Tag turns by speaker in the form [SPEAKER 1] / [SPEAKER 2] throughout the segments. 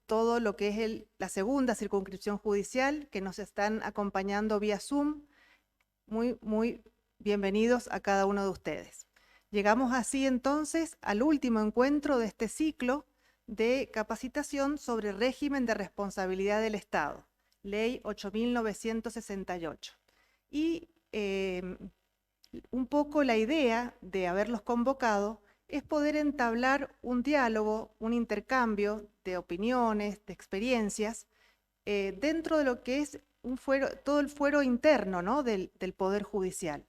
[SPEAKER 1] todo lo que es la segunda circunscripción judicial, que nos están acompañando vía Zoom. Muy bienvenidos a cada uno de ustedes. Llegamos así entonces al último encuentro de este ciclo de capacitación sobre régimen de responsabilidad del Estado, Ley 8.968. Y un poco la idea de haberlos convocado es poder entablar un diálogo, un intercambio de opiniones, de experiencias, dentro de lo que es todo el fuero interno, ¿no?, del Poder Judicial.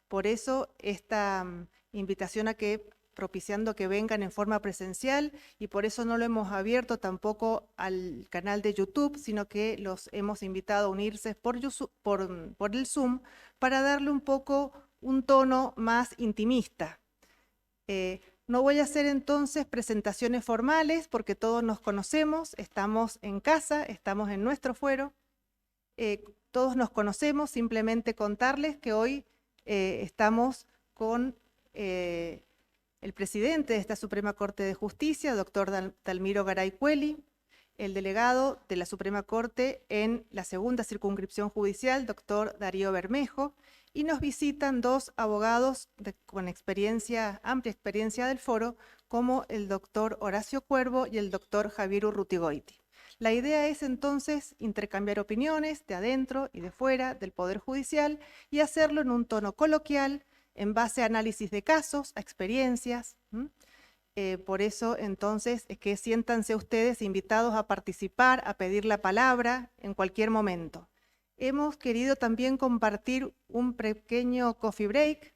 [SPEAKER 1] Por eso esta invitación a que, propiciando que vengan en forma presencial, y por eso no lo hemos abierto tampoco al canal de YouTube, sino que los hemos invitado a unirse por el Zoom, para darle un poco un tono más intimista. No voy a hacer entonces presentaciones formales porque todos nos conocemos, estamos en casa, estamos en nuestro fuero, todos nos conocemos. Simplemente contarles que hoy estamos con el presidente de esta Suprema Corte de Justicia, doctor Dalmiro Garay Cueli, el delegado de la Suprema Corte en la segunda circunscripción judicial, doctor Darío Bermejo, y nos visitan dos abogados con amplia experiencia del foro, como el doctor Horacio Cuervo y el doctor Javier Urrutigoiti. La idea es entonces intercambiar opiniones de adentro y de fuera del Poder Judicial y hacerlo en un tono coloquial, en base a análisis de casos, a experiencias. Por eso entonces es que siéntanse ustedes invitados a participar, a pedir la palabra en cualquier momento. Hemos querido también compartir un pequeño coffee break.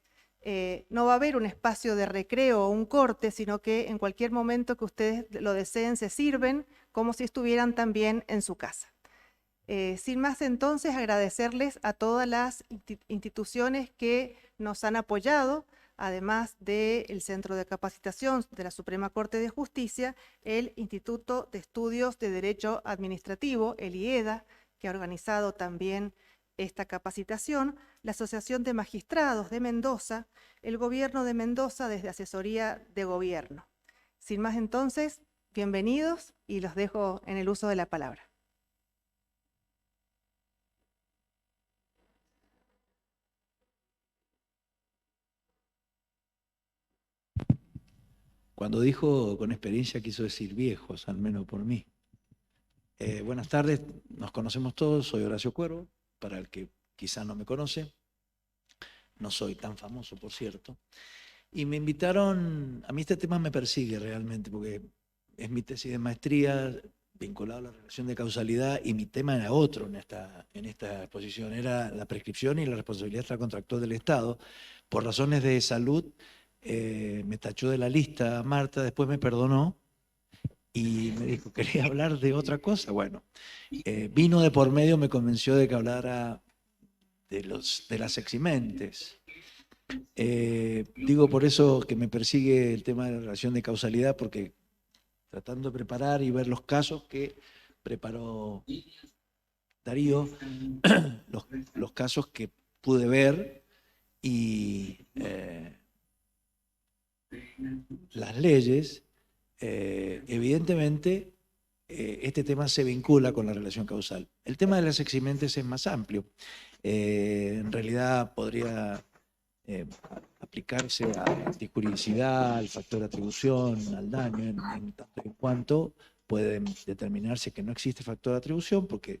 [SPEAKER 1] No va a haber un espacio de recreo o un corte, sino que en cualquier momento que ustedes lo deseen se sirven como si estuvieran también en su casa. Sin más entonces, agradecerles a todas las instituciones que nos han apoyado, además del Centro de Capacitación de la Suprema Corte de Justicia, el Instituto de Estudios de Derecho Administrativo, el IEDA, que ha organizado también esta capacitación, la Asociación de Magistrados de Mendoza, el Gobierno de Mendoza desde Asesoría de Gobierno. Sin más entonces, bienvenidos y los dejo en el uso de la palabra.
[SPEAKER 2] Cuando dijo con experiencia quiso decir viejos, al menos por mí. Buenas tardes, nos conocemos todos, soy Horacio Cuervo, para el que quizá no me conoce. No soy tan famoso, por cierto. Y me invitaron, a mí este tema me persigue realmente, porque es mi tesis de maestría vinculado a la relación de causalidad, y mi tema era otro en esta exposición, era la prescripción y la responsabilidad extracontractual del Estado. Por razones de salud, me tachó de la lista Marta, después me perdonó y me dijo, ¿quería hablar de otra cosa? Bueno, vino de por medio, me convenció de que hablara de las eximentes. Digo por eso que me persigue el tema de la relación de causalidad, porque tratando de preparar y ver los casos que preparó Darío, los casos que pude ver y las leyes, evidentemente este tema se vincula con la relación causal. El tema de las eximentes es más amplio. En realidad podría aplicarse a la antijuridicialidad, al factor de atribución, al daño, en tanto en cuanto puede determinarse que no existe factor de atribución porque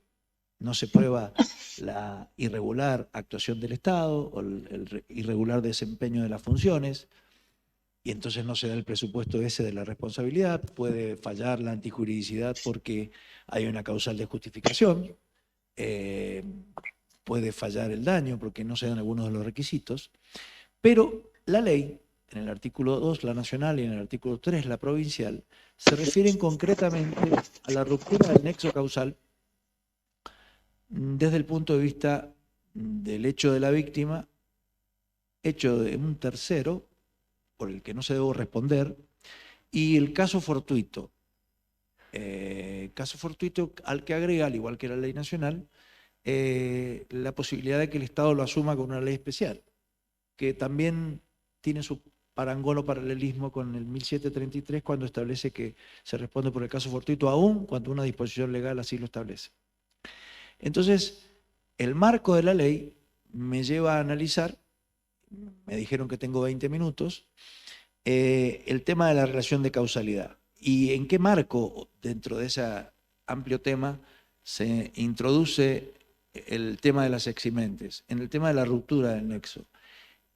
[SPEAKER 2] no se prueba la irregular actuación del Estado o el irregular desempeño de las funciones, y entonces no se da el presupuesto ese de la responsabilidad. Puede fallar la antijuridicidad porque hay una causal de justificación, puede fallar el daño porque no se dan algunos de los requisitos, pero la ley, en el artículo 2, la nacional, y en el artículo 3, la provincial, se refieren concretamente a la ruptura del nexo causal desde el punto de vista del hecho de la víctima, hecho de un tercero, por el que no se debe responder, y el caso fortuito al que agrega, al igual que la ley nacional, la posibilidad de que el Estado lo asuma con una ley especial, que también tiene su parangón o paralelismo con el 1733 cuando establece que se responde por el caso fortuito aún cuando una disposición legal así lo establece. Entonces, el marco de la ley me lleva a analizar, me dijeron que tengo 20 minutos, el tema de la relación de causalidad. ¿Y en qué marco dentro de ese amplio tema se introduce el tema de las eximentes? En el tema de la ruptura del nexo.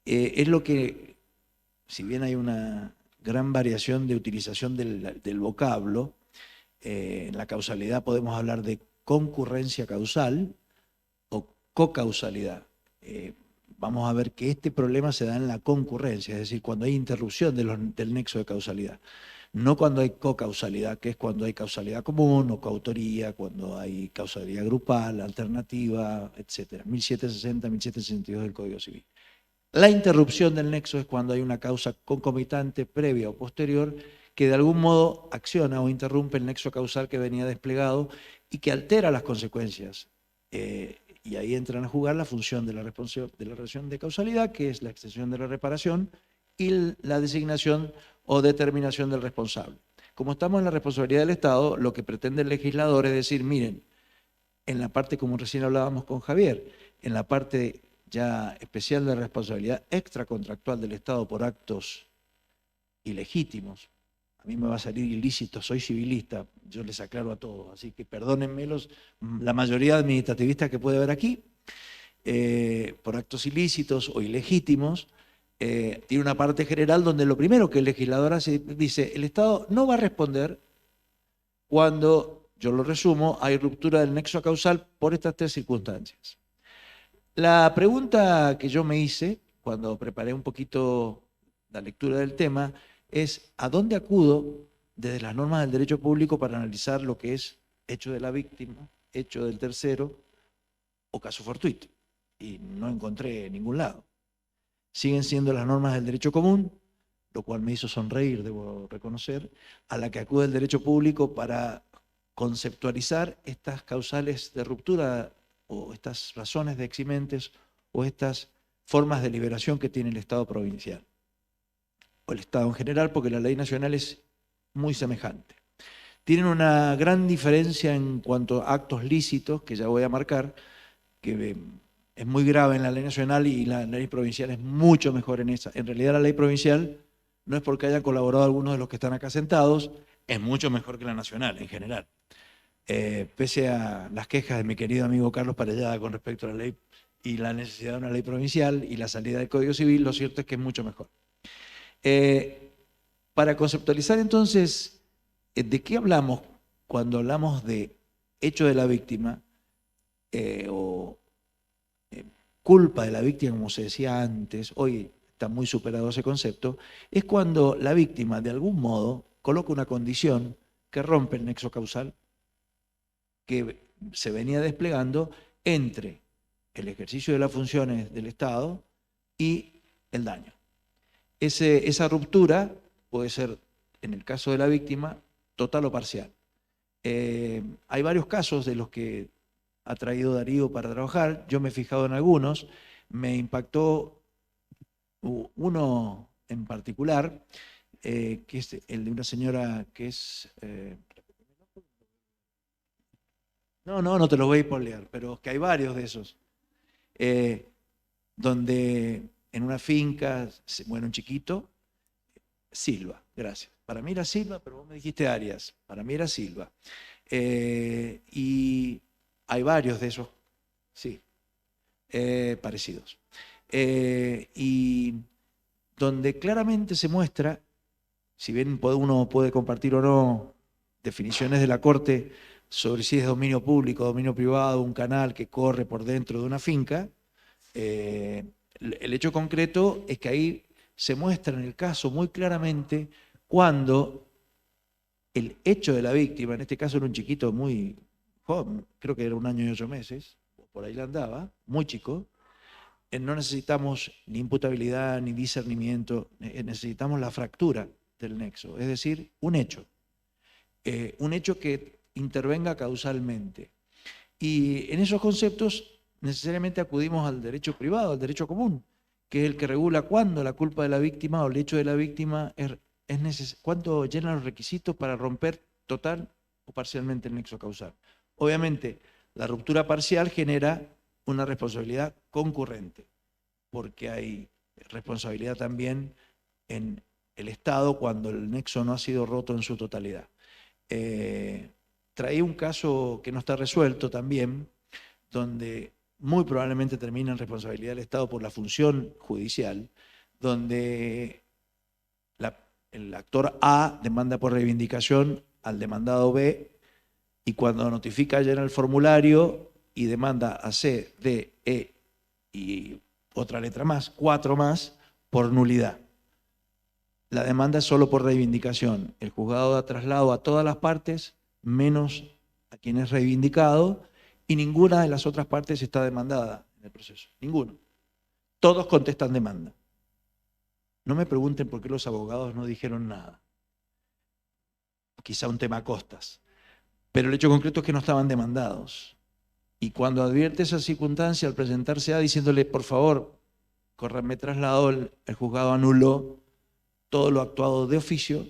[SPEAKER 2] Es lo que, si bien hay una gran variación de utilización del vocablo, en la causalidad podemos hablar de concurrencia causal o cocausalidad. Vamos a ver que este problema se da en la concurrencia, es decir, cuando hay interrupción del nexo de causalidad. No cuando hay cocausalidad, que es cuando hay causalidad común o coautoría, cuando hay causalidad grupal, alternativa, etc. 1760, 1762 del Código Civil. La interrupción del nexo es cuando hay una causa concomitante, previa o posterior, que de algún modo acciona o interrumpe el nexo causal que venía desplegado y que altera las consecuencias. Y ahí entran a jugar la función de la relación de causalidad, que es la extensión de la reparación, y la designación o determinación del responsable. Como estamos en la responsabilidad del Estado, lo que pretende el legislador es decir, miren, en la parte, como recién hablábamos con Javier, en la parte ya especial de responsabilidad extracontractual del Estado por actos ilegítimos. A mí me va a salir ilícito, soy civilista, yo les aclaro a todos, así que perdónenme la mayoría de administrativistas que puede haber aquí, por actos ilícitos o ilegítimos, tiene una parte general donde lo primero que el legislador hace, dice, el Estado no va a responder cuando, yo lo resumo, hay ruptura del nexo causal por estas tres circunstancias. La pregunta que yo me hice cuando preparé un poquito la lectura del tema es ¿a dónde acudo desde las normas del derecho público para analizar lo que es hecho de la víctima, hecho del tercero o caso fortuito? Y no encontré en ningún lado. Siguen siendo las normas del derecho común, lo cual me hizo sonreír, debo reconocer, a la que acude el derecho público para conceptualizar estas causales de ruptura o estas razones de eximentes o estas formas de liberación que tiene el Estado provincial o el Estado en general, porque la ley nacional es muy semejante. Tienen una gran diferencia en cuanto a actos lícitos, que ya voy a marcar, que es muy grave en la ley nacional y la ley provincial es mucho mejor en esa. En realidad la ley provincial no es porque hayan colaborado algunos de los que están acá sentados, es mucho mejor que la nacional en general. Pese a las quejas de mi querido amigo Carlos Parellada con respecto a la ley y la necesidad de una ley provincial y la salida del Código Civil, lo cierto es que es mucho mejor. Para conceptualizar entonces, ¿de qué hablamos cuando hablamos de hecho de la víctima o culpa de la víctima, como se decía antes, hoy está muy superado ese concepto, es cuando la víctima de algún modo coloca una condición que rompe el nexo causal que se venía desplegando entre el ejercicio de las funciones del Estado y el daño. Esa ruptura puede ser, en el caso de la víctima, total o parcial. Hay varios casos de los que ha traído Darío para trabajar, yo me he fijado en algunos, me impactó uno en particular, que es el de una señora que es... No te lo voy a spoilear, pero que hay varios de esos, donde en una finca se muere un chiquito, Silva, gracias. Para mí era Silva, pero vos me dijiste Arias, para mí era Silva. Y hay varios de esos, sí, parecidos. Y donde claramente se muestra, si bien uno puede compartir o no definiciones de la Corte sobre si es dominio público, dominio privado, un canal que corre por dentro de una finca, el hecho concreto es que ahí se muestra en el caso muy claramente cuando el hecho de la víctima, en este caso era un chiquito muy joven, creo que era 1 año y 8 meses, por ahí la andaba, muy chico, no necesitamos ni imputabilidad ni discernimiento, necesitamos la fractura del nexo, es decir, un hecho que intervenga causalmente. Y en esos conceptos necesariamente acudimos al derecho privado, al derecho común, que es el que regula cuándo la culpa de la víctima o el hecho de la víctima es necesario, cuándo llena los requisitos para romper total o parcialmente el nexo causal. Obviamente, la ruptura parcial genera una responsabilidad concurrente, porque hay responsabilidad también en el Estado cuando el nexo no ha sido roto en su totalidad. Traí un caso que no está resuelto también, donde muy probablemente termina en responsabilidad del Estado por la función judicial, donde el actor A demanda por reivindicación al demandado B, y cuando notifica llena el formulario y demanda a C, D, E y otra letra más, 4 más, por nulidad. La demanda es solo por reivindicación. El juzgado da traslado a todas las partes, menos a quien es reivindicado, y ninguna de las otras partes está demandada en el proceso. Ninguno. Todos contestan demanda. No me pregunten por qué los abogados no dijeron nada. Quizá un tema costas. Pero el hecho concreto es que no estaban demandados. Y cuando advierte esa circunstancia, al presentarse a diciéndole, por favor, córranme traslado, el juzgado anuló todo lo actuado de oficio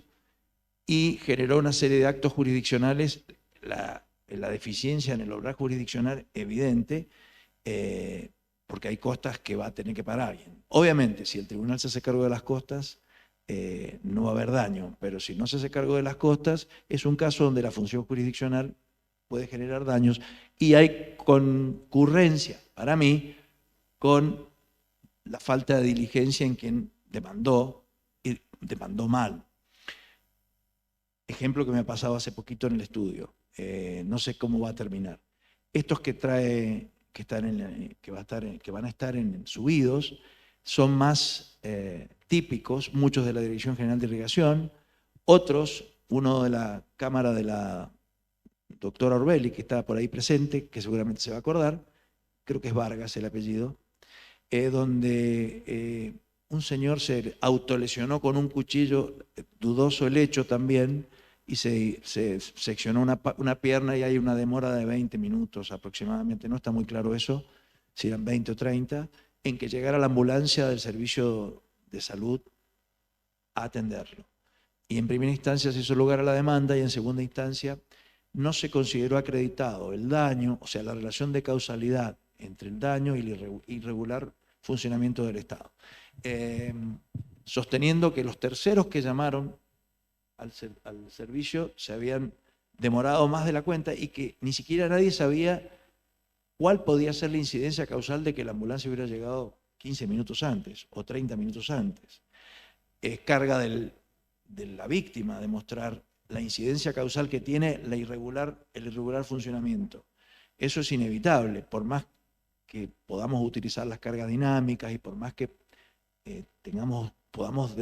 [SPEAKER 2] y generó una serie de actos jurisdiccionales, la deficiencia en el obrar jurisdiccional evidente, porque hay costas que va a tener que pagar alguien. Obviamente, si el tribunal se hace cargo de las costas, no va a haber daño, pero si no se hace cargo de las costas, es un caso donde la función jurisdiccional puede generar daños y hay concurrencia, para mí, con la falta de diligencia en quien demandó y demandó mal. Ejemplo que me ha pasado hace poquito en el estudio. No sé cómo va a terminar. Estos que trae, que van a estar subidos, son más típicos, muchos de la Dirección General de Irrigación, otros, uno de la Cámara de la doctora Orbelli, que está por ahí presente, que seguramente se va a acordar, creo que es Vargas el apellido, donde un señor se autolesionó con un cuchillo, dudoso el hecho también, y se seccionó una pierna y hay una demora de 20 minutos aproximadamente, no está muy claro eso, si eran 20 o 30, en que llegara la ambulancia del servicio de salud a atenderlo. Y en primera instancia se hizo lugar a la demanda y en segunda instancia no se consideró acreditado el daño, o sea, la relación de causalidad entre el daño y el irregular funcionamiento del Estado. Sosteniendo que los terceros que llamaron al servicio se habían demorado más de la cuenta y que ni siquiera nadie sabía cuál podía ser la incidencia causal de que la ambulancia hubiera llegado 15 minutos antes o 30 minutos antes. Es carga de la víctima demostrar la incidencia causal que tiene el irregular funcionamiento. Eso es inevitable, por más que podamos utilizar las cargas dinámicas y por más que podamos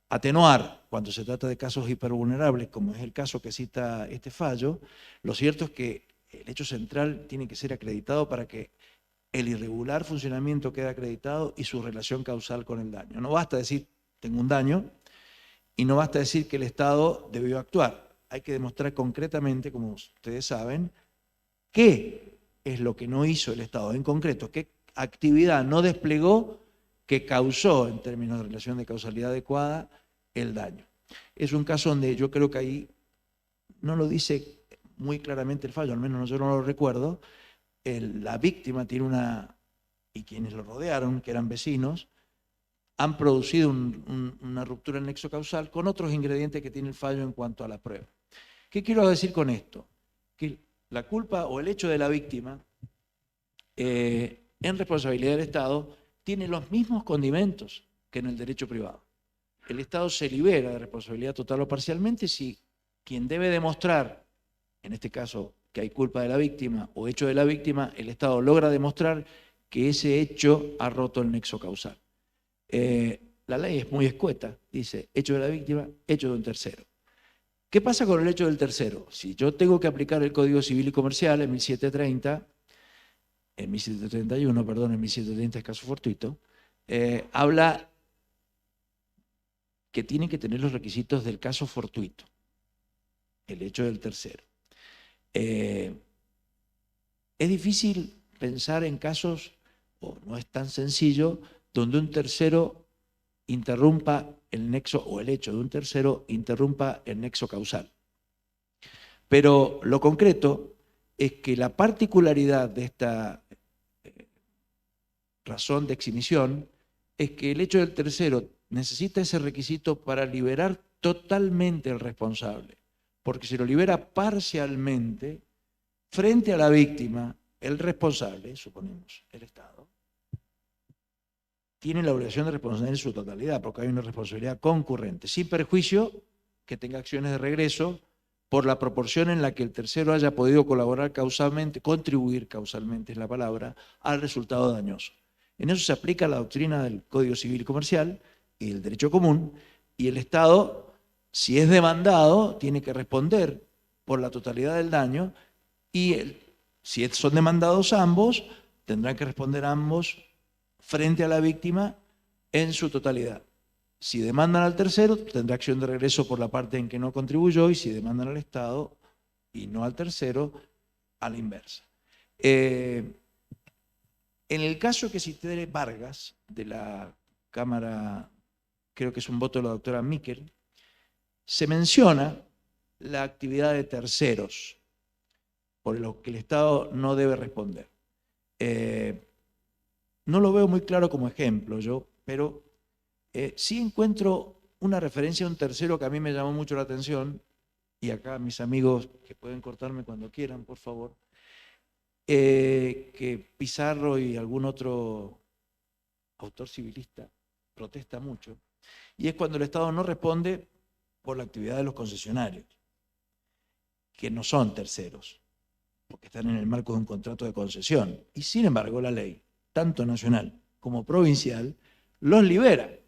[SPEAKER 2] atenuar cuando se trata de casos hipervulnerables, como es el caso que cita este fallo, lo cierto es que el hecho central tiene que ser acreditado para que el irregular funcionamiento quede acreditado y su relación causal con el daño. No basta decir, tengo un daño, y no basta decir que el Estado debió actuar. Hay que demostrar concretamente, como ustedes saben, qué es lo que no hizo el Estado en concreto, qué actividad no desplegó que causó, en términos de relación de causalidad adecuada, el daño. Es un caso donde yo creo que ahí no lo dice muy claramente el fallo, al menos yo no lo recuerdo. La víctima tiene y quienes lo rodearon, que eran vecinos, han producido una ruptura en el nexo causal con otros ingredientes que tiene el fallo en cuanto a la prueba. ¿Qué quiero decir con esto? Que la culpa o el hecho de la víctima en responsabilidad del Estado tiene los mismos condimentos que en el derecho privado. El Estado se libera de responsabilidad total o parcialmente si quien debe demostrar, en este caso que hay culpa de la víctima o hecho de la víctima, el Estado logra demostrar que ese hecho ha roto el nexo causal. La ley es muy escueta, dice hecho de la víctima, hecho de un tercero. ¿Qué pasa con el hecho del tercero? Si yo tengo que aplicar el Código Civil y Comercial en 1731, perdón, en 1730 es caso fortuito, habla que tiene que tener los requisitos del caso fortuito, el hecho del tercero. Es difícil pensar en casos, o no es tan sencillo, donde un tercero interrumpa el nexo, o el hecho de un tercero interrumpa el nexo causal. Pero lo concreto es que la particularidad de esta razón de exhibición es que el hecho del tercero necesita ese requisito para liberar totalmente al responsable, porque si lo libera parcialmente, frente a la víctima, el responsable, suponemos, el Estado, tiene la obligación de responder en su totalidad, porque hay una responsabilidad concurrente, sin perjuicio que tenga acciones de regreso por la proporción en la que el tercero haya podido colaborar causalmente, contribuir causalmente es la palabra, al resultado dañoso. En eso se aplica la doctrina del Código Civil y Comercial y el derecho común, y el Estado, si es demandado, tiene que responder por la totalidad del daño, y si son demandados ambos, tendrán que responder ambos frente a la víctima en su totalidad. Si demandan al tercero, tendrá acción de regreso por la parte en que no contribuyó, y si demandan al Estado y no al tercero, a la inversa. En el caso que cité Vargas, de la Cámara, creo que es un voto de la doctora Miquel, se menciona la actividad de terceros, por lo que el Estado no debe responder. No lo veo muy claro como ejemplo yo, pero sí encuentro una referencia a un tercero que a mí me llamó mucho la atención, y acá mis amigos que pueden cortarme cuando quieran, por favor, que Pizarro y algún otro autor civilista protesta mucho, y es cuando el Estado no responde por la actividad de los concesionarios, que no son terceros, porque están en el marco de un contrato de concesión, y sin embargo la ley, tanto nacional como provincial, los libera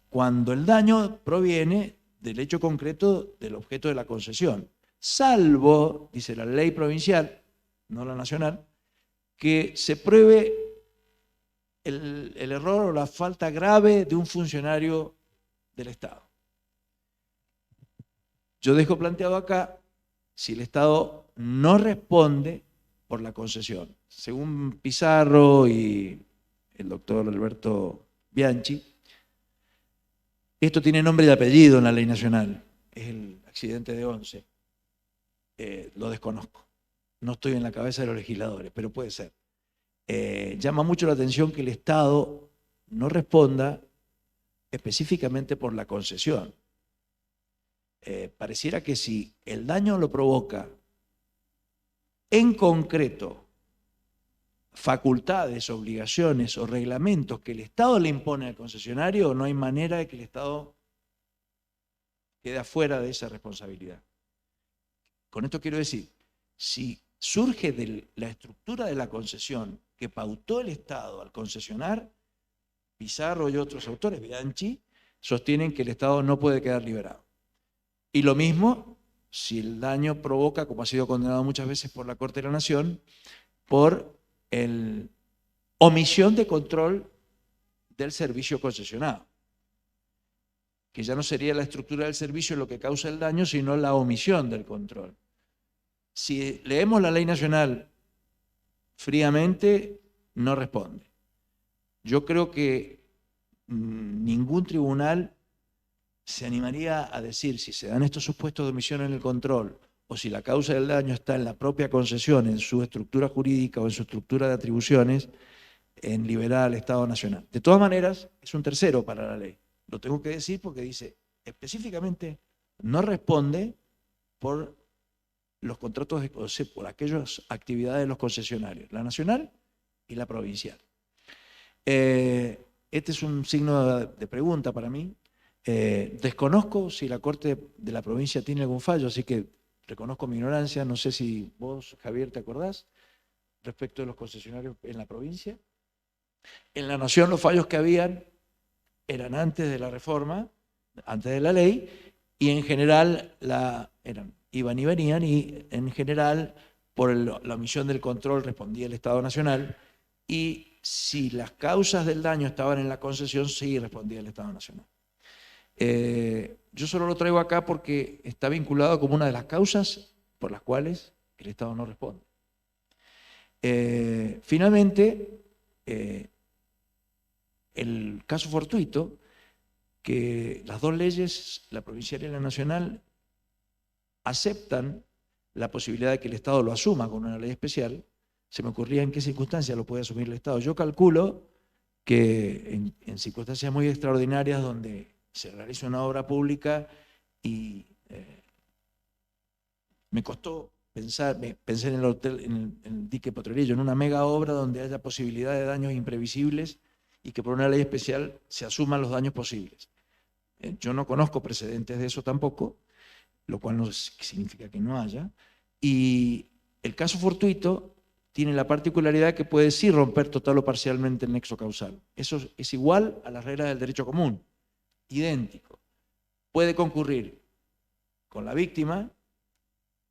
[SPEAKER 2] cuando el daño proviene del hecho concreto del objeto de la concesión, salvo, dice la ley provincial, no la nacional, que se pruebe el error o la falta grave de un funcionario del Estado. Yo dejo planteado acá, si el Estado no responde por la concesión, según Pizarro y el doctor Alberto Bianchi, esto tiene nombre y apellido en la ley nacional, es el accidente de Once. Lo desconozco, no estoy en la cabeza de los legisladores, pero puede ser. Llama mucho la atención que el Estado no responda específicamente por la concesión. Pareciera que si el daño lo provoca en concreto facultades, obligaciones o reglamentos que el Estado le impone al concesionario, no hay manera de que el Estado quede afuera de esa responsabilidad. Con esto quiero decir, si surge de la estructura de la concesión que pautó el Estado al concesionar, Pizarro y otros autores, Bianchi, sostienen que el Estado no puede quedar liberado. Y lo mismo si el daño provoca, como ha sido condenado muchas veces por la Corte de la Nación, por omisión de control del servicio concesionado, que ya no sería la estructura del servicio lo que causa el daño, sino la omisión del control. Si leemos la ley nacional fríamente, no responde. Yo creo que ningún tribunal se animaría a decir, si se dan estos supuestos de omisión en el control, o si la causa del daño está en la propia concesión, en su estructura jurídica o en su estructura de atribuciones, en liberar al Estado Nacional. De todas maneras, es un tercero para la ley. Lo tengo que decir porque dice específicamente, no responde por los contratos de concesiones, por aquellas actividades de los concesionarios, la nacional y la provincial. Este es un signo de pregunta para mí. Desconozco si la Corte de la provincia tiene algún fallo, así que reconozco mi ignorancia. No sé si vos, Javier, te acordás respecto de los concesionarios en la provincia. En la Nación los fallos que habían eran antes de la reforma, antes de la ley, y en general iban y venían, y en general por la omisión del control respondía el Estado Nacional, y si las causas del daño estaban en la concesión, sí respondía el Estado Nacional. Yo solo lo traigo acá porque está vinculado como una de las causas por las cuales el Estado no responde. Finalmente, el caso fortuito, que las dos leyes, la provincial y la nacional, aceptan la posibilidad de que el Estado lo asuma con una ley especial. Se me ocurría en qué circunstancias lo puede asumir el Estado. Yo calculo que en circunstancias muy extraordinarias donde se realiza una obra pública y me costó pensé en el hotel, en el dique Potrerillo, en una mega obra donde haya posibilidad de daños imprevisibles y que por una ley especial se asuman los daños posibles. Yo no conozco precedentes de eso tampoco, lo cual no significa que no haya. Y el caso fortuito tiene la particularidad que puede sí romper total o parcialmente el nexo causal. Eso es igual a las reglas del derecho común, idéntico. Puede concurrir con la víctima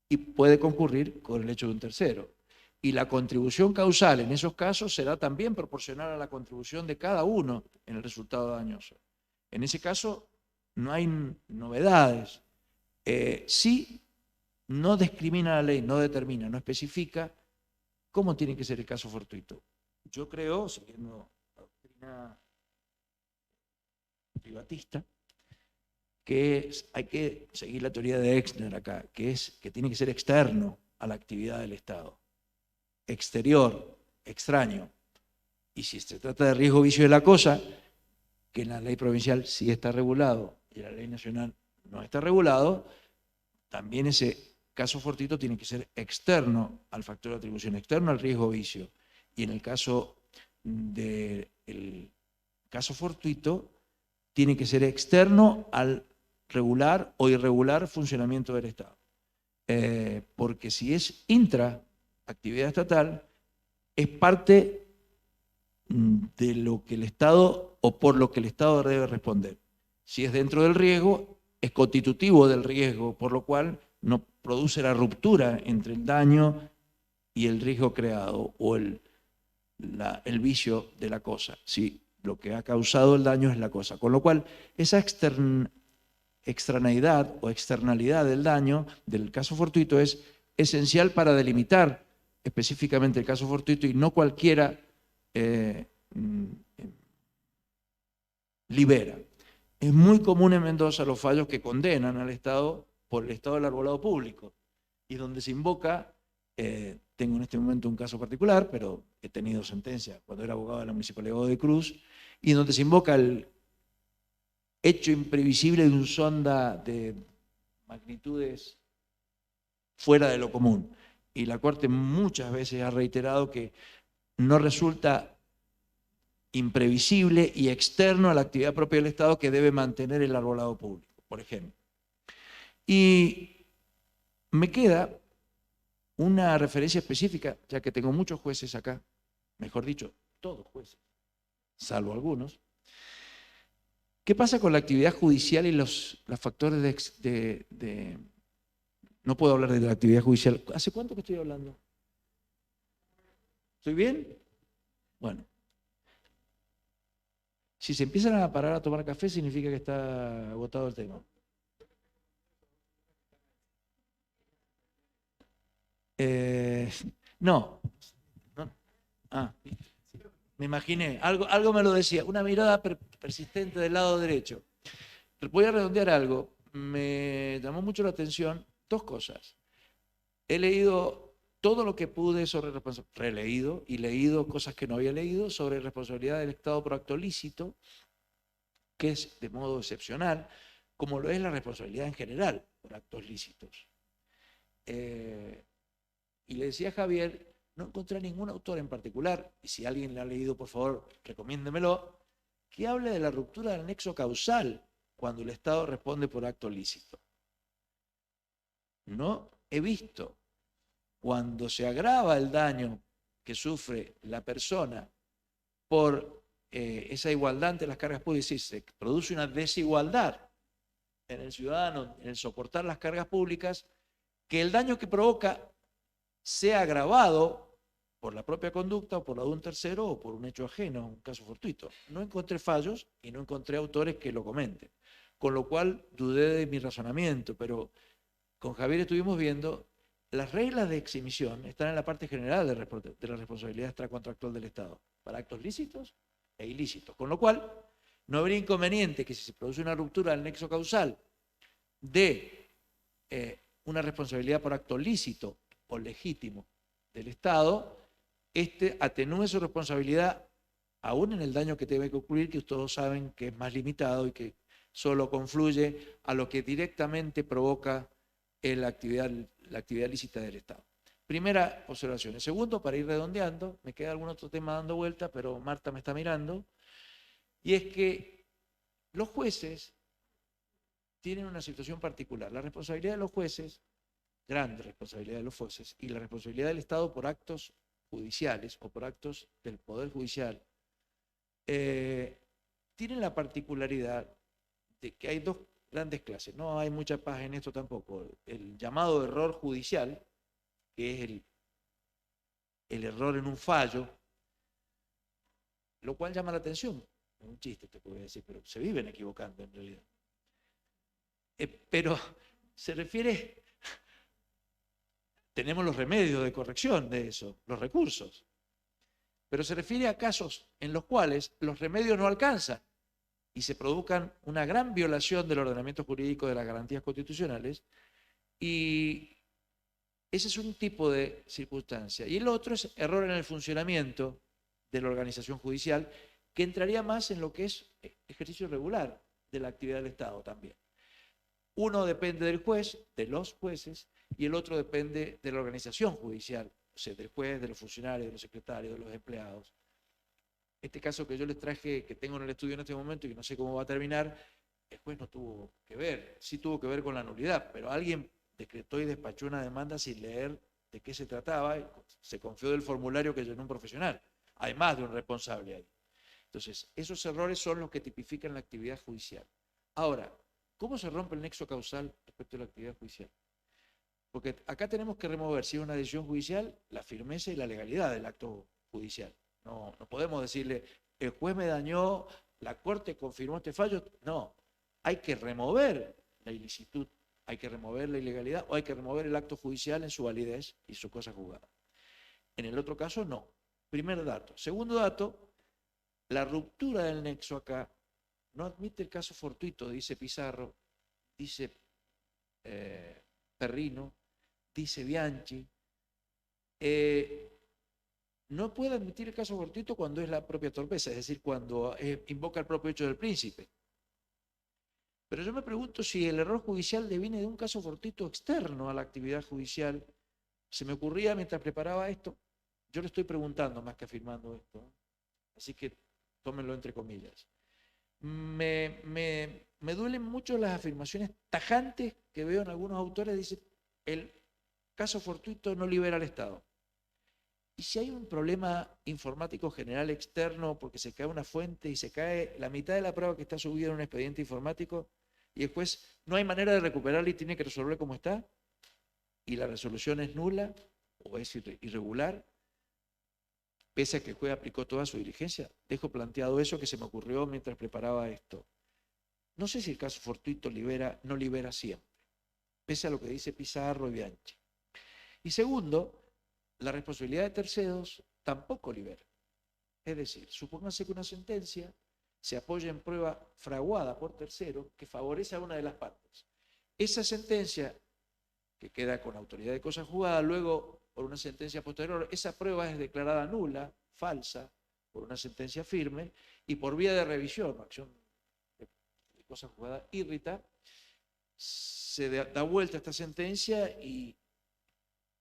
[SPEAKER 2] y puede concurrir con el hecho de un tercero. Y la contribución causal en esos casos será también proporcional a la contribución de cada uno en el resultado dañoso. En ese caso no hay novedades. Sí, no discrimina la ley, no determina, no especifica cómo tiene que ser el caso fortuito. Yo creo, siguiendo la doctrina privatista, que hay que seguir la teoría de Exner acá, que es que tiene que ser externo a la actividad del Estado, exterior, extraño. Y si se trata de riesgo vicio de la cosa, que en la ley provincial sí está regulado y en la ley nacional no está regulado, también ese caso fortuito tiene que ser externo al factor de atribución, externo al riesgo vicio. Y en el caso del caso fortuito, tiene que ser externo al regular o irregular funcionamiento del Estado. Porque si es intra actividad estatal, es parte de lo que el Estado o por lo que el Estado debe responder. Si es dentro del riesgo, es constitutivo del riesgo, por lo cual no produce la ruptura entre el daño y el riesgo creado o el vicio de la cosa. Si lo que ha causado el daño es la cosa. Con lo cual, esa extraneidad o externalidad del daño del caso fortuito es esencial para delimitar específicamente el caso fortuito y no cualquiera libera. Es muy común en Mendoza los fallos que condenan al Estado por el estado del arbolado público y donde se invoca, tengo en este momento un caso particular, pero he tenido sentencia cuando era abogado de la Municipalidad de Godoy Cruz, y donde se invoca el hecho imprevisible de un sonda de magnitudes fuera de lo común. Y la Corte muchas veces ha reiterado que no resulta imprevisible y externo a la actividad propia del Estado que debe mantener el arbolado público, por ejemplo. Y me queda una referencia específica, ya que tengo muchos jueces acá, mejor dicho, todos jueces, salvo algunos. ¿Qué pasa con la actividad judicial y los factores de... No puedo hablar de la actividad judicial. ¿Hace cuánto que estoy hablando? ¿Estoy bien? Bueno. Si se empiezan a parar a tomar café, significa que está agotado el tema. No. Ah, me imaginé. Algo me lo decía. Una mirada persistente del lado derecho. Voy a redondear algo. Me llamó mucho la atención dos cosas. He leído todo lo que pude sobre responsabilidad, releído y leído cosas que no había leído sobre responsabilidad del Estado por acto lícito, que es de modo excepcional, como lo es la responsabilidad en general por actos lícitos. Y le decía a Javier, no encontré ningún autor en particular, y si alguien le ha leído, por favor, recomiéndemelo, que hable de la ruptura del nexo causal cuando el Estado responde por acto lícito. No he visto cuando se agrava el daño que sufre la persona por esa igualdad ante las cargas públicas, y se produce una desigualdad en el ciudadano, en el soportar las cargas públicas, que el daño que provoca sea agravado por la propia conducta o por la de un tercero o por un hecho ajeno, un caso fortuito. No encontré fallos y no encontré autores que lo comenten, con lo cual dudé de mi razonamiento, pero con Javier estuvimos viendo las reglas de exhibición están en la parte general de la responsabilidad extracontractual del Estado. Para actos lícitos e ilícitos. Con lo cual, no habría inconveniente que si se produce una ruptura del nexo causal de una responsabilidad por acto lícito o legítimo del Estado, atenúe su responsabilidad aún en el daño que debe ocurrir, que todos saben que es más limitado y que solo confluye a lo que directamente provoca la actividad lícita del Estado. Primera observación. Segundo, para ir redondeando, me queda algún otro tema dando vuelta, pero Marta me está mirando, y es que los jueces tienen una situación particular. La responsabilidad de los jueces, grande responsabilidad de los jueces, y la responsabilidad del Estado por actos judiciales o por actos del Poder Judicial, tienen la particularidad de que hay dos grandes clases. No hay mucha paz en esto tampoco. El llamado error judicial, que es el error en un fallo, lo cual llama la atención. Es un chiste, te puedo decir, pero se viven equivocando en realidad. Pero se refiere, tenemos los remedios de corrección de eso, los recursos, pero se refiere a casos en los cuales los remedios no alcanzan y se produzcan una gran violación del ordenamiento jurídico de las garantías constitucionales, y ese es un tipo de circunstancia. Y el otro es error en el funcionamiento de la organización judicial, que entraría más en lo que es ejercicio regular de la actividad del Estado también. Uno depende del juez, de los jueces, y el otro depende de la organización judicial, o sea, del juez, de los funcionarios, de los secretarios, de los empleados. Este caso que yo les traje, que tengo en el estudio en este momento y que no sé cómo va a terminar, el juez no tuvo que ver, sí tuvo que ver con la nulidad, pero alguien decretó y despachó una demanda sin leer de qué se trataba, y se confió del formulario que llenó un profesional. Hay más de un responsable ahí. Entonces, esos errores son los que tipifican la actividad judicial. Ahora, ¿cómo se rompe el nexo causal respecto a la actividad judicial? Porque acá tenemos que remover, si es una decisión judicial, la firmeza y la legalidad del acto judicial. No podemos decirle, el juez me dañó, la Corte confirmó este fallo. No, hay que remover la ilicitud, hay que remover la ilegalidad, o hay que remover el acto judicial en su validez y su cosa juzgada. En el otro caso, no. Primer dato. Segundo dato, la ruptura del nexo acá no admite el caso fortuito, dice Pizarro, dice Perrino, dice Bianchi. No puede admitir el caso fortuito cuando es la propia torpeza, es decir, cuando invoca el propio hecho del príncipe. Pero yo me pregunto si el error judicial deviene de un caso fortuito externo a la actividad judicial. Se me ocurría mientras preparaba esto, yo le estoy preguntando más que afirmando esto, así que tómenlo entre comillas. Me duelen mucho las afirmaciones tajantes que veo en algunos autores. Dicen, el caso fortuito no libera al Estado. Y si hay un problema informático general externo porque se cae una fuente y se cae la mitad de la prueba que está subida en un expediente informático y después no hay manera de recuperarla y tiene que resolver como está, y la resolución es nula o es irregular, pese a que el juez aplicó toda su diligencia, dejo planteado eso que se me ocurrió mientras preparaba esto. No sé si el caso fortuito no libera siempre, pese a lo que dice Pizarro y Bianchi. Y segundo, la responsabilidad de terceros tampoco libera. Es decir, supóngase que una sentencia se apoya en prueba fraguada por terceros que favorece a una de las partes. Esa sentencia, que queda con autoridad de cosa juzgada, luego por una sentencia posterior, esa prueba es declarada nula, falsa, por una sentencia firme, y por vía de revisión, acción de cosa juzgada írrita, se da vuelta esta sentencia y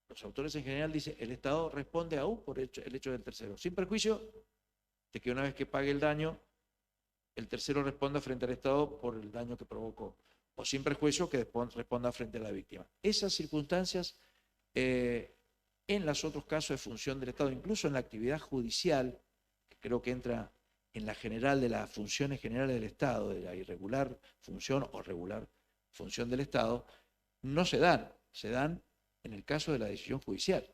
[SPEAKER 2] los autores en general dicen, el Estado responde aún por el hecho del tercero, sin perjuicio de que una vez que pague el daño, el tercero responda frente al Estado por el daño que provocó, o sin perjuicio que responda frente a la víctima. Esas circunstancias, en los otros casos de función del Estado, incluso en la actividad judicial, que creo que entra en la general de las funciones generales del Estado, de la irregular función o regular función del Estado, no se dan, se dan en el caso de la decisión judicial.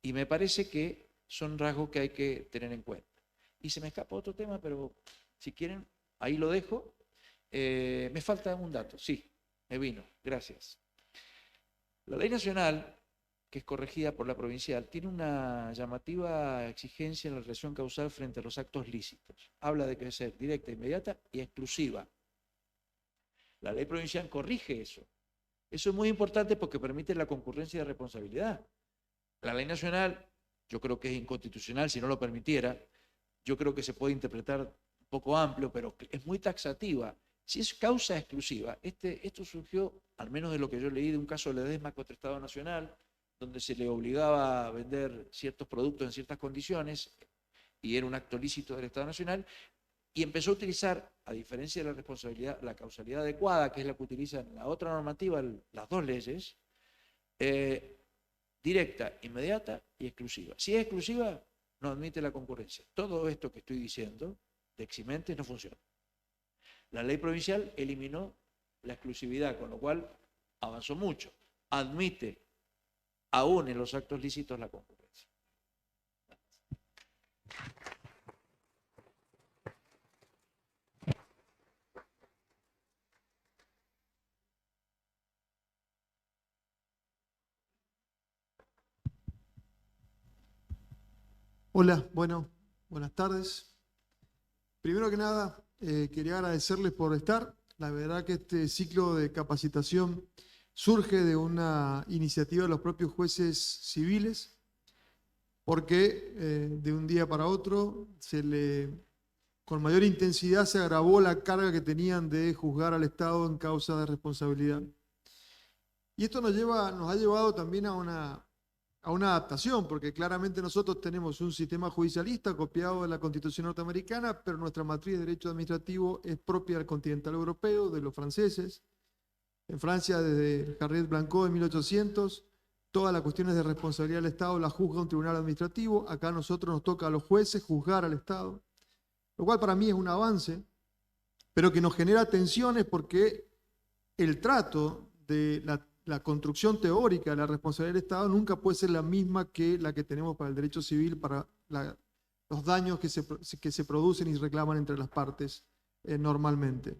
[SPEAKER 2] Y me parece que son rasgos que hay que tener en cuenta. Y se me escapa otro tema, pero si quieren, ahí lo dejo. Me falta un dato, sí, me vino, gracias. La ley nacional
[SPEAKER 3] que es corregida por la provincial, tiene una llamativa exigencia en la relación causal frente a los actos lícitos. Habla de que debe ser directa, inmediata y exclusiva. La ley provincial corrige eso. Eso es muy importante porque permite la concurrencia de responsabilidad. La ley nacional, yo creo que es inconstitucional si no lo permitiera. Yo creo que se puede interpretar un poco amplio, pero es muy taxativa. Si es causa exclusiva, esto surgió, al menos de lo que yo leí, de un caso de Ledesma contra Estado Nacional, donde se le obligaba a vender ciertos productos en ciertas condiciones, y era un acto lícito del Estado Nacional, y empezó a utilizar, a diferencia de la responsabilidad, la causalidad adecuada, que es la que utilizan la otra normativa, las dos leyes, directa, inmediata y exclusiva. Si es exclusiva, no admite la concurrencia. Todo esto que estoy diciendo de eximentes no funciona. La ley provincial eliminó la exclusividad, con lo cual avanzó mucho. Admite aún en los actos lícitos la concurrencia.
[SPEAKER 4] Hola, bueno, buenas tardes. Primero que nada, quería agradecerles por estar. La verdad que este ciclo de capacitación surge de una iniciativa de los propios jueces civiles, porque de un día para otro con mayor intensidad se agravó la carga que tenían de juzgar al Estado en causa de responsabilidad. Y esto nos ha llevado también a una adaptación, porque claramente nosotros tenemos un sistema judicialista copiado de la Constitución norteamericana, pero nuestra matriz de derecho administrativo es propia del continental europeo, de los franceses. En Francia, desde Jarret-Blanco de 1800, todas las cuestiones de responsabilidad del Estado las juzga un tribunal administrativo. Acá a nosotros nos toca a los jueces juzgar al Estado, lo cual para mí es un avance, pero que nos genera tensiones porque el trato de la construcción teórica de la responsabilidad del Estado nunca puede ser la misma que la que tenemos para el derecho civil, para los daños que se producen y reclaman entre las partes normalmente.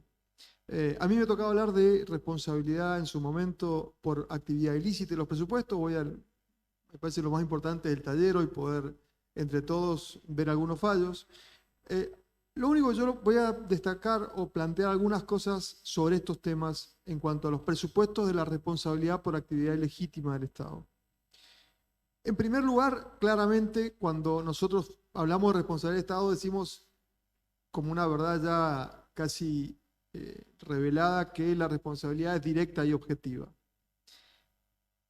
[SPEAKER 4] A mí me tocaba hablar de responsabilidad en su momento por actividad ilícita y los presupuestos. Me parece lo más importante del taller hoy poder entre todos ver algunos fallos. Lo único que yo voy a destacar o plantear algunas cosas sobre estos temas en cuanto a los presupuestos de la responsabilidad por actividad ilegítima del Estado. En primer lugar, claramente, cuando nosotros hablamos de responsabilidad del Estado, decimos como una verdad ya casi revelada que la responsabilidad es directa y objetiva.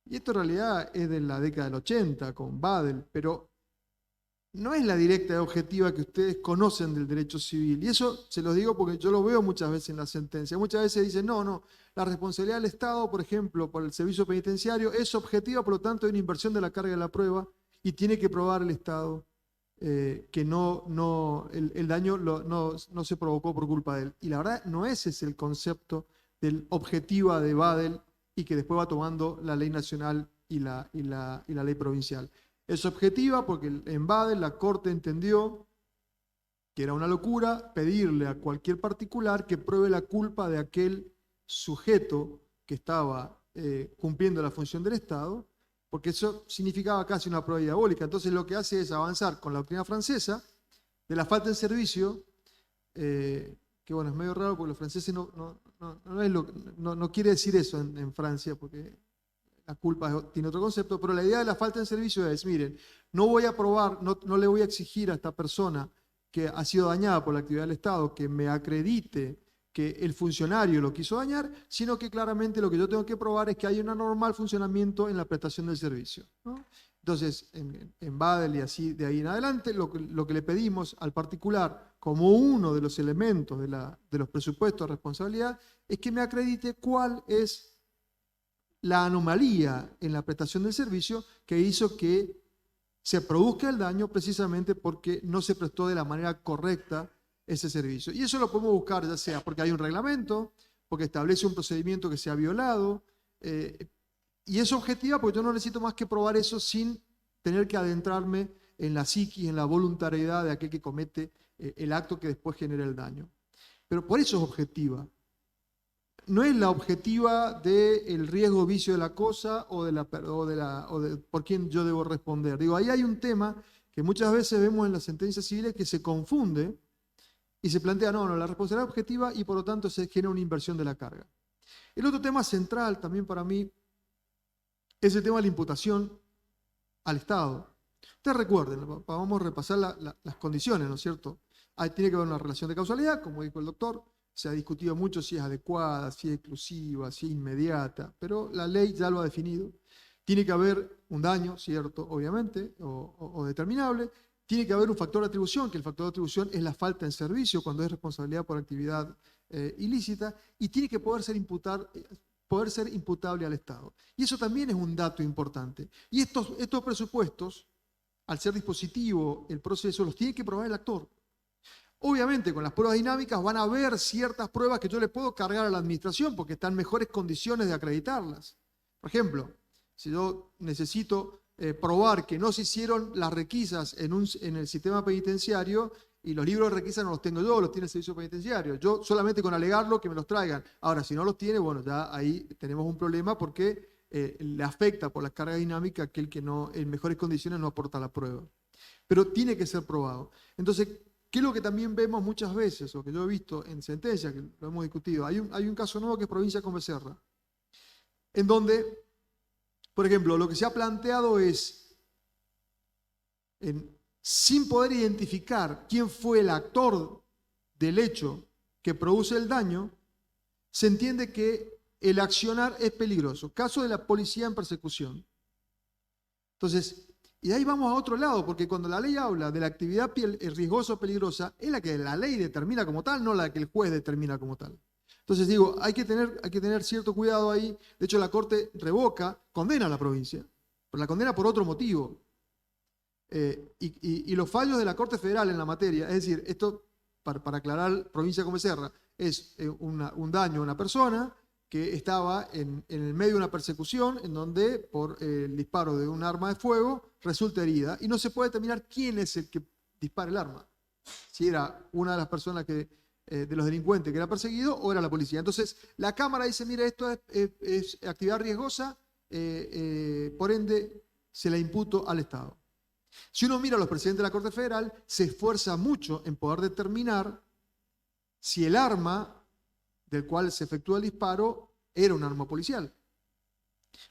[SPEAKER 4] Y esto en realidad es de la década del 80 con Badel, pero no es la directa y objetiva que ustedes conocen del derecho civil. Y eso se los digo porque yo lo veo muchas veces en la sentencia. Muchas veces dicen, no, la responsabilidad del Estado, por ejemplo, por el servicio penitenciario, es objetiva, por lo tanto hay una inversión de la carga de la prueba y tiene que probar el Estado que el daño no se provocó por culpa de él. Y la verdad no ese es el concepto del objetiva de Badel y que después va tomando la ley nacional y la ley provincial. Es objetiva porque en Badel la Corte entendió que era una locura pedirle a cualquier particular que pruebe la culpa de aquel sujeto que estaba cumpliendo la función del Estado, porque eso significaba casi una prueba diabólica. Entonces lo que hace es avanzar con la doctrina francesa de la falta de servicio, que bueno, es medio raro porque los franceses no quiere decir eso en Francia, porque la culpa tiene otro concepto, pero la idea de la falta de servicio es, miren, no voy a probar, no le voy a exigir a esta persona que ha sido dañada por la actividad del Estado que me acredite que el funcionario lo quiso dañar, sino que claramente lo que yo tengo que probar es que hay un anormal funcionamiento en la prestación del servicio, ¿no? Entonces, en Badel y así de ahí en adelante, lo que le pedimos al particular como uno de los elementos de los presupuestos de responsabilidad es que me acredite cuál es la anomalía en la prestación del servicio que hizo que se produzca el daño precisamente porque no se prestó de la manera correcta ese servicio. Y eso lo podemos buscar ya sea porque hay un reglamento, porque establece un procedimiento que se ha violado, y es objetiva porque yo no necesito más que probar eso sin tener que adentrarme en la psiquis, en la voluntariedad de aquel que comete el acto que después genera el daño. Pero por eso es objetiva. no es la objetiva del riesgo, vicio de la cosa o de por quién yo debo responder. Digo, ahí hay un tema que muchas veces vemos en las sentencias civiles que se confunde y se plantea, no, la responsabilidad objetiva y por lo tanto se genera una inversión de la carga. El otro tema central también para mí es el tema de la imputación al Estado. Ustedes recuerden, vamos a repasar las condiciones, ¿no es cierto? Ahí tiene que haber una relación de causalidad, como dijo el doctor. Se ha discutido mucho si es adecuada, si es exclusiva, si es inmediata, pero la ley ya lo ha definido. Tiene que haber un daño, ¿cierto? Obviamente, o determinable. Tiene que haber un factor de atribución, que el factor de atribución es la falta en servicio cuando es responsabilidad por actividad ilícita, y tiene que poder ser imputable al Estado. Y eso también es un dato importante. Y estos presupuestos, al ser dispositivo el proceso, los tiene que probar el actor. Obviamente, con las pruebas dinámicas van a haber ciertas pruebas que yo le puedo cargar a la administración porque están en mejores condiciones de acreditarlas. Por ejemplo, si yo necesito probar que no se hicieron las requisas en el sistema penitenciario y los libros de requisas no los tengo yo, los tiene el servicio penitenciario. Yo solamente con alegarlo que me los traigan. Ahora, si no los tiene, bueno, ya ahí tenemos un problema porque le afecta por la carga dinámica aquel que no, en mejores condiciones no aporta la prueba. Pero tiene que ser probado. Entonces, ¿qué es lo que también vemos muchas veces, o que yo he visto en sentencias, que lo hemos discutido? Hay un caso nuevo que es Provincia con Becerra, en donde, por ejemplo, lo que se ha planteado es, sin poder identificar quién fue el actor del hecho que produce el daño, se entiende que el accionar es peligroso. Caso de la policía en persecución. Entonces, y de ahí vamos a otro lado, porque cuando la ley habla de la actividad riesgosa o peligrosa, es la que la ley determina como tal, no la que el juez determina como tal. Entonces digo, hay que tener cierto cuidado ahí. De hecho, la Corte revoca, condena a la provincia, pero la condena por otro motivo. Y los fallos de la Corte Federal en la materia, es decir, esto, para aclarar, Provincia con Becerra, es un daño a una persona que estaba en el medio de una persecución en donde por el disparo de un arma de fuego resulta herida y no se puede determinar quién es el que dispara el arma. Si era una de las personas de los delincuentes que era perseguido o era la policía. Entonces la Cámara dice, mira, esto es actividad riesgosa, por ende se la imputo al Estado. Si uno mira a los presidentes de la Corte Federal, se esfuerza mucho en poder determinar si el arma del cual se efectúa el disparo era un arma policial.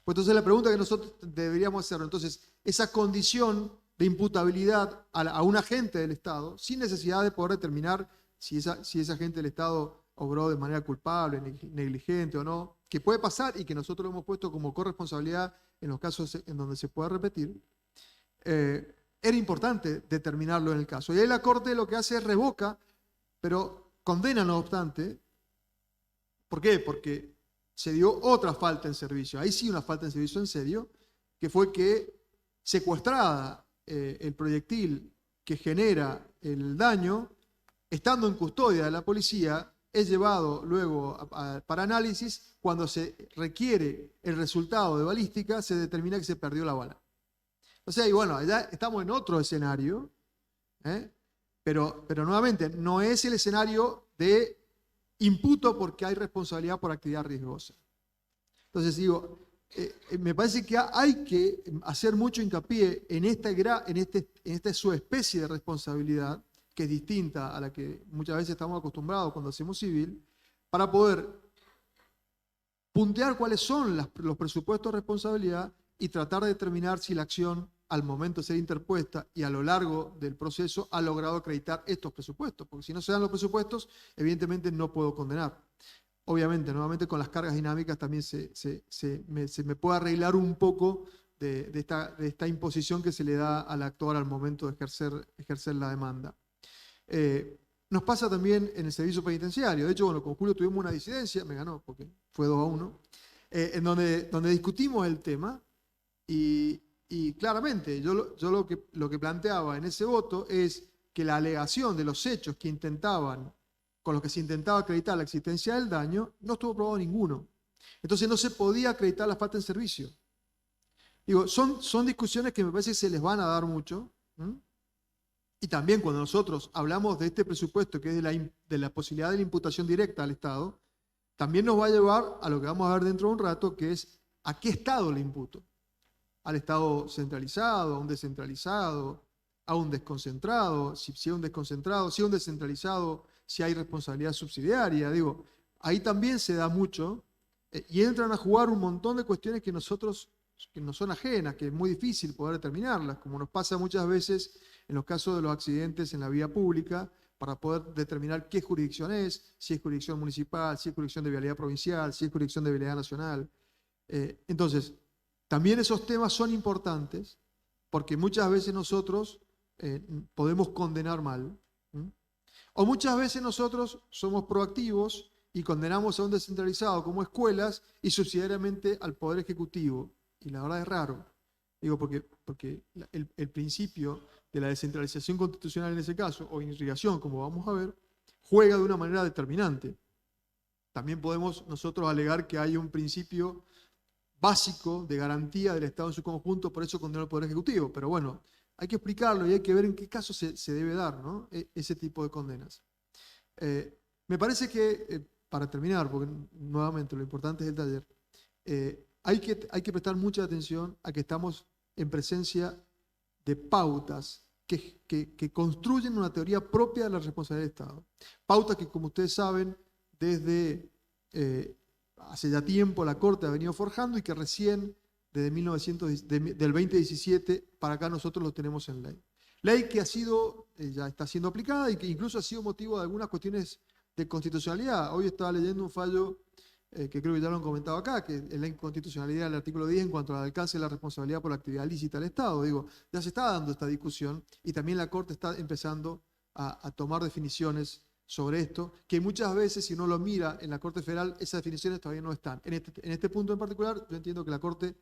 [SPEAKER 4] Pues entonces la pregunta que nosotros deberíamos hacer, entonces, esa condición de imputabilidad a un agente del Estado, sin necesidad de poder determinar si ese agente del Estado obró de manera culpable, negligente o no, que puede pasar y que nosotros lo hemos puesto como corresponsabilidad en los casos en donde se puede repetir, era importante determinarlo en el caso. Y ahí la Corte lo que hace es revoca, pero condena no obstante. ¿Por qué? Porque se dio otra falta en servicio. Ahí sí una falta en servicio en serio, que fue que secuestrada el proyectil que genera el daño, estando en custodia de la policía, es llevado luego para análisis. Cuando se requiere el resultado de balística, se determina que se perdió la bala. O sea, y bueno, ya estamos en otro escenario, pero nuevamente no es el escenario de imputo porque hay responsabilidad por actividad riesgosa. Entonces digo, me parece que hay que hacer mucho hincapié en esta subespecie de responsabilidad, que es distinta a la que muchas veces estamos acostumbrados cuando hacemos civil, para poder puntear cuáles son los presupuestos de responsabilidad y tratar de determinar si la acción al momento de ser interpuesta y a lo largo del proceso ha logrado acreditar estos presupuestos, porque si no se dan los presupuestos, evidentemente no puedo condenar. Obviamente, nuevamente con las cargas dinámicas también se me puede arreglar un poco de esta imposición que se le da al actor al momento de ejercer la demanda. Nos pasa también en el servicio penitenciario. De hecho, bueno, con Julio tuvimos una disidencia, me ganó porque fue 2-1, en donde discutimos el tema y claramente yo lo que planteaba en ese voto es que la alegación de los hechos con los que se intentaba acreditar la existencia del daño, no estuvo probado ninguno. Entonces no se podía acreditar la falta en servicio. Digo, son discusiones que me parece que se les van a dar mucho. Y también cuando nosotros hablamos de este presupuesto, que es de la posibilidad de la imputación directa al Estado, también nos va a llevar a lo que vamos a ver dentro de un rato, que es a qué estado le imputo. Al estado centralizado, a un descentralizado, a un desconcentrado, si es un desconcentrado, si es un descentralizado, si hay responsabilidad subsidiaria. Digo, ahí también se da mucho y entran a jugar un montón de cuestiones que nos son ajenas, que es muy difícil poder determinarlas, como nos pasa muchas veces en los casos de los accidentes en la vía pública, para poder determinar qué jurisdicción es, si es jurisdicción municipal, si es jurisdicción de vialidad provincial, si es jurisdicción de vialidad nacional. Entonces, también esos temas son importantes porque muchas veces nosotros podemos condenar mal. O muchas veces nosotros somos proactivos y condenamos a un descentralizado como escuelas y subsidiariamente al Poder Ejecutivo. Y la verdad es raro. Digo, porque el principio de la descentralización constitucional en ese caso, o irrigación, como vamos a ver, juega de una manera determinante. También podemos nosotros alegar que hay un principio básico de garantía del Estado en su conjunto, por eso condena al Poder Ejecutivo. Pero bueno, hay que explicarlo y hay que ver en qué caso se debe dar, ¿no? Ese tipo de condenas. Me parece que, para terminar, porque nuevamente lo importante es el taller, hay que prestar mucha atención a que estamos en presencia de pautas que construyen una teoría propia de la responsabilidad del Estado. Pautas que, como ustedes saben, desde hace ya tiempo la Corte ha venido forjando y que recién desde del 2017 para acá nosotros lo tenemos en ley. Ley que ya está siendo aplicada y que incluso ha sido motivo de algunas cuestiones de constitucionalidad. Hoy estaba leyendo un fallo que creo que ya lo han comentado acá, que es la inconstitucionalidad del artículo 10 en cuanto al alcance de la responsabilidad por la actividad lícita del Estado. Digo, ya se está dando esta discusión y también la Corte está empezando a tomar definiciones sobre esto, que muchas veces, si uno lo mira en la Corte Federal, esas definiciones todavía no están. En este punto en particular, yo entiendo que la Corte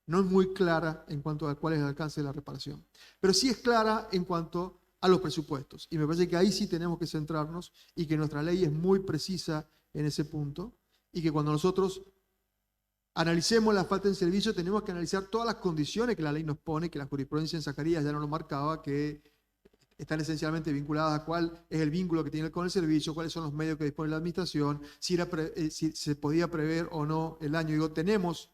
[SPEAKER 4] no es muy clara en cuanto a cuál es el alcance de la reparación, pero sí es clara en cuanto a los presupuestos. Y me parece que ahí sí tenemos que centrarnos y que nuestra ley es muy precisa en ese punto y que cuando nosotros analicemos la falta de servicio tenemos que analizar todas las condiciones que la ley nos pone, que la jurisprudencia en Zacarías ya nos lo marcaba, que están esencialmente vinculadas a cuál es el vínculo que tiene con el servicio, cuáles son los medios que dispone la administración, si se podía prever o no el año. Digo, tenemos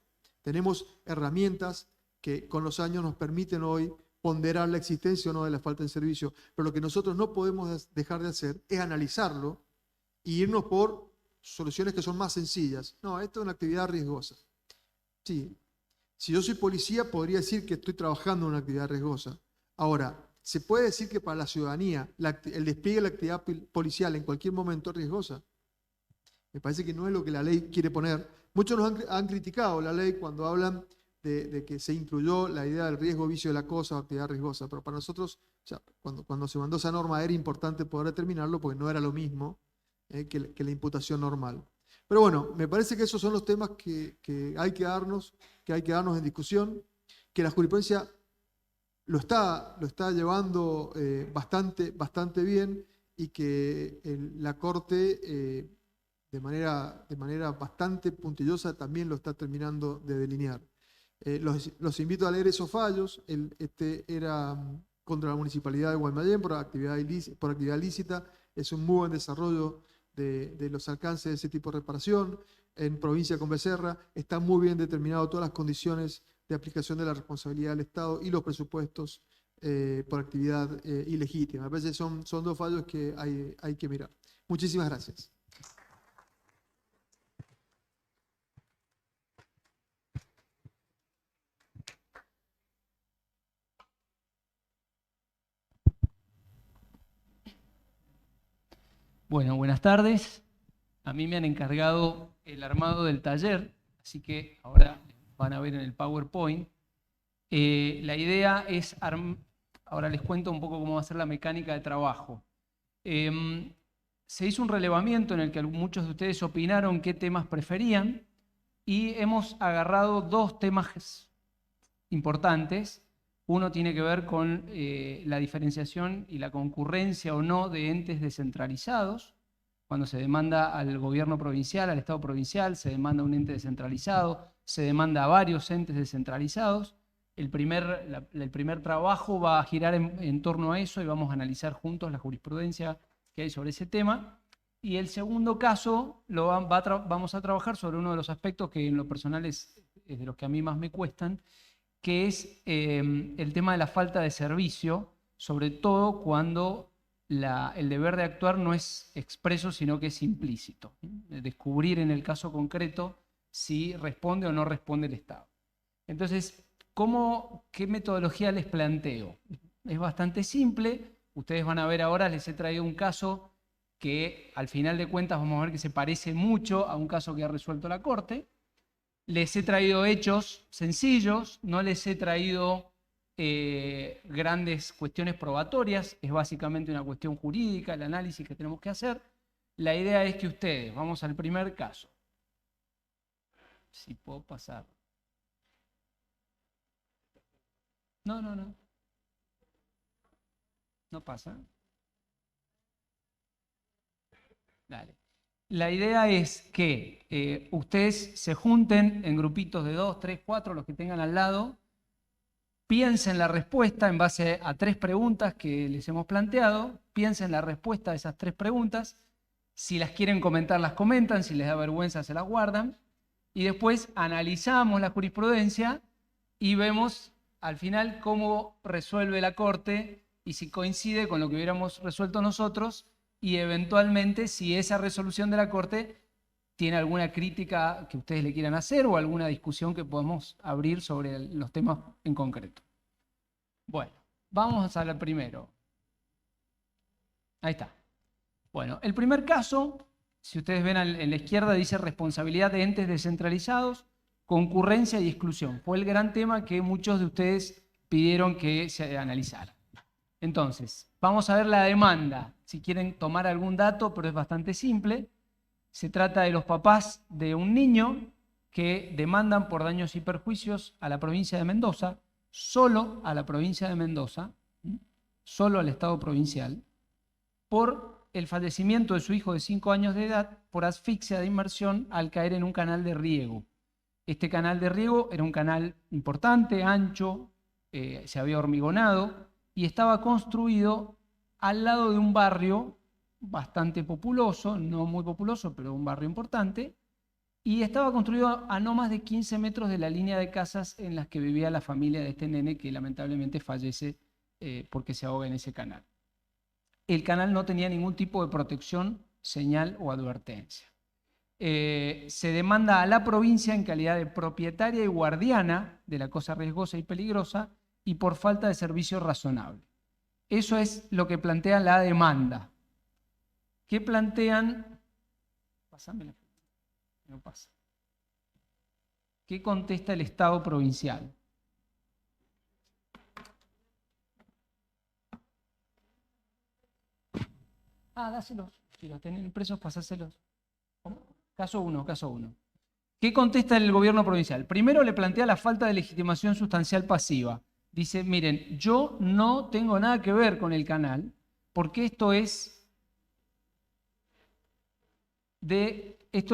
[SPEAKER 4] herramientas que con los años nos permiten hoy ponderar la existencia o no de la falta de servicio, pero lo que nosotros no podemos dejar de hacer es analizarlo e irnos por soluciones que son más sencillas. No, esto es una actividad riesgosa. Sí, si yo soy policía podría decir que estoy trabajando en una actividad riesgosa. Ahora, ¿se puede decir que para la ciudadanía el despliegue de la actividad policial en cualquier momento es riesgosa? Me parece que no es lo que la ley quiere poner. Muchos nos han criticado la ley cuando hablan de que se incluyó la idea del riesgo, vicio de la cosa o actividad riesgosa, pero para nosotros, o sea, cuando se mandó esa norma era importante poder determinarlo porque no era lo mismo que la imputación normal. Pero bueno, me parece que esos son los temas que hay que darnos en discusión, que la jurisprudencia lo está llevando bastante bien y que la Corte de manera bastante puntillosa también lo está terminando de delinear. Los invito a leer esos fallos. Este era contra la Municipalidad de Guaymallén por actividad lícita. Es un muy buen desarrollo de los alcances de ese tipo de reparación. En provincia con Becerra está muy bien determinado todas las condiciones de aplicación de la responsabilidad del Estado y los presupuestos por actividad ilegítima. Me parece que son dos fallos que hay que mirar. Muchísimas gracias.
[SPEAKER 5] Bueno, buenas tardes. A mí me han encargado el armado del taller, así que ahora van a ver en el PowerPoint. La idea es, ahora les cuento un poco cómo va a ser la mecánica de trabajo. Se hizo un relevamiento en el que muchos de ustedes opinaron qué temas preferían y hemos agarrado dos temas importantes. Uno tiene que ver con la diferenciación y la concurrencia o no de entes descentralizados. Cuando se demanda al gobierno provincial, al Estado provincial, se demanda a un ente descentralizado, se demanda a varios entes descentralizados. El primer trabajo va a girar en torno a eso y vamos a analizar juntos la jurisprudencia que hay sobre ese tema. Y el segundo caso vamos a trabajar sobre uno de los aspectos que en lo personal es de los que a mí más me cuestan, que es el tema de la falta de servicio, sobre todo cuando el deber de actuar no es expreso, sino que es implícito. Descubrir en el caso concreto si responde o no responde el Estado. Entonces, ¿qué metodología les planteo? Es bastante simple. Ustedes van a ver ahora, les he traído un caso que al final de cuentas vamos a ver que se parece mucho a un caso que ha resuelto la Corte. Les he traído hechos sencillos, no les he traído grandes cuestiones probatorias, es básicamente una cuestión jurídica, el análisis que tenemos que hacer. La idea es que ustedes, vamos al primer caso. Si puedo pasar. No. No pasa. Dale. La idea es que ustedes se junten en grupitos de 2, 3, 4, los que tengan al lado, piensen la respuesta en base a 3 preguntas que les hemos planteado, piensen la respuesta a esas 3 preguntas, si las quieren comentar las comentan, si les da vergüenza se las guardan, y después analizamos la jurisprudencia y vemos al final cómo resuelve la Corte y si coincide con lo que hubiéramos resuelto nosotros, y eventualmente si esa resolución de la Corte tiene alguna crítica que ustedes le quieran hacer o alguna discusión que podamos abrir sobre los temas en concreto. Bueno, vamos al primero. Ahí está. Bueno, el primer caso, si ustedes ven en la izquierda, dice responsabilidad de entes descentralizados, concurrencia y exclusión. Fue el gran tema que muchos de ustedes pidieron que se analizara. Entonces, vamos a ver la demanda. Si quieren tomar algún dato, pero es bastante simple. Se trata de los papás de un niño que demandan por daños y perjuicios a la provincia de Mendoza, solo a la provincia de Mendoza, solo al Estado provincial, por el fallecimiento de su hijo de 5 años de edad por asfixia de inmersión al caer en un canal de riego. Este canal de riego era un canal importante, ancho, se había hormigonado y estaba construido al lado de un barrio bastante populoso, no muy populoso, pero un barrio importante, y estaba construido a no más de 15 metros de la línea de casas en las que vivía la familia de este nene que lamentablemente fallece porque se ahoga en ese canal. El canal no tenía ningún tipo de protección, señal o advertencia. Se demanda a la provincia en calidad de propietaria y guardiana de la cosa riesgosa y peligrosa y por falta de servicio razonable. Eso es lo que plantea la demanda. ¿Qué plantean? Pásamela. No pasa. ¿Qué contesta el Estado provincial? Dáselos. Si los tienen presos, pasáselos. Caso 1. ¿Qué contesta el gobierno provincial? Primero le plantea la falta de legitimación sustancial pasiva. Dice, miren, yo no tengo nada que ver con el canal, porque esto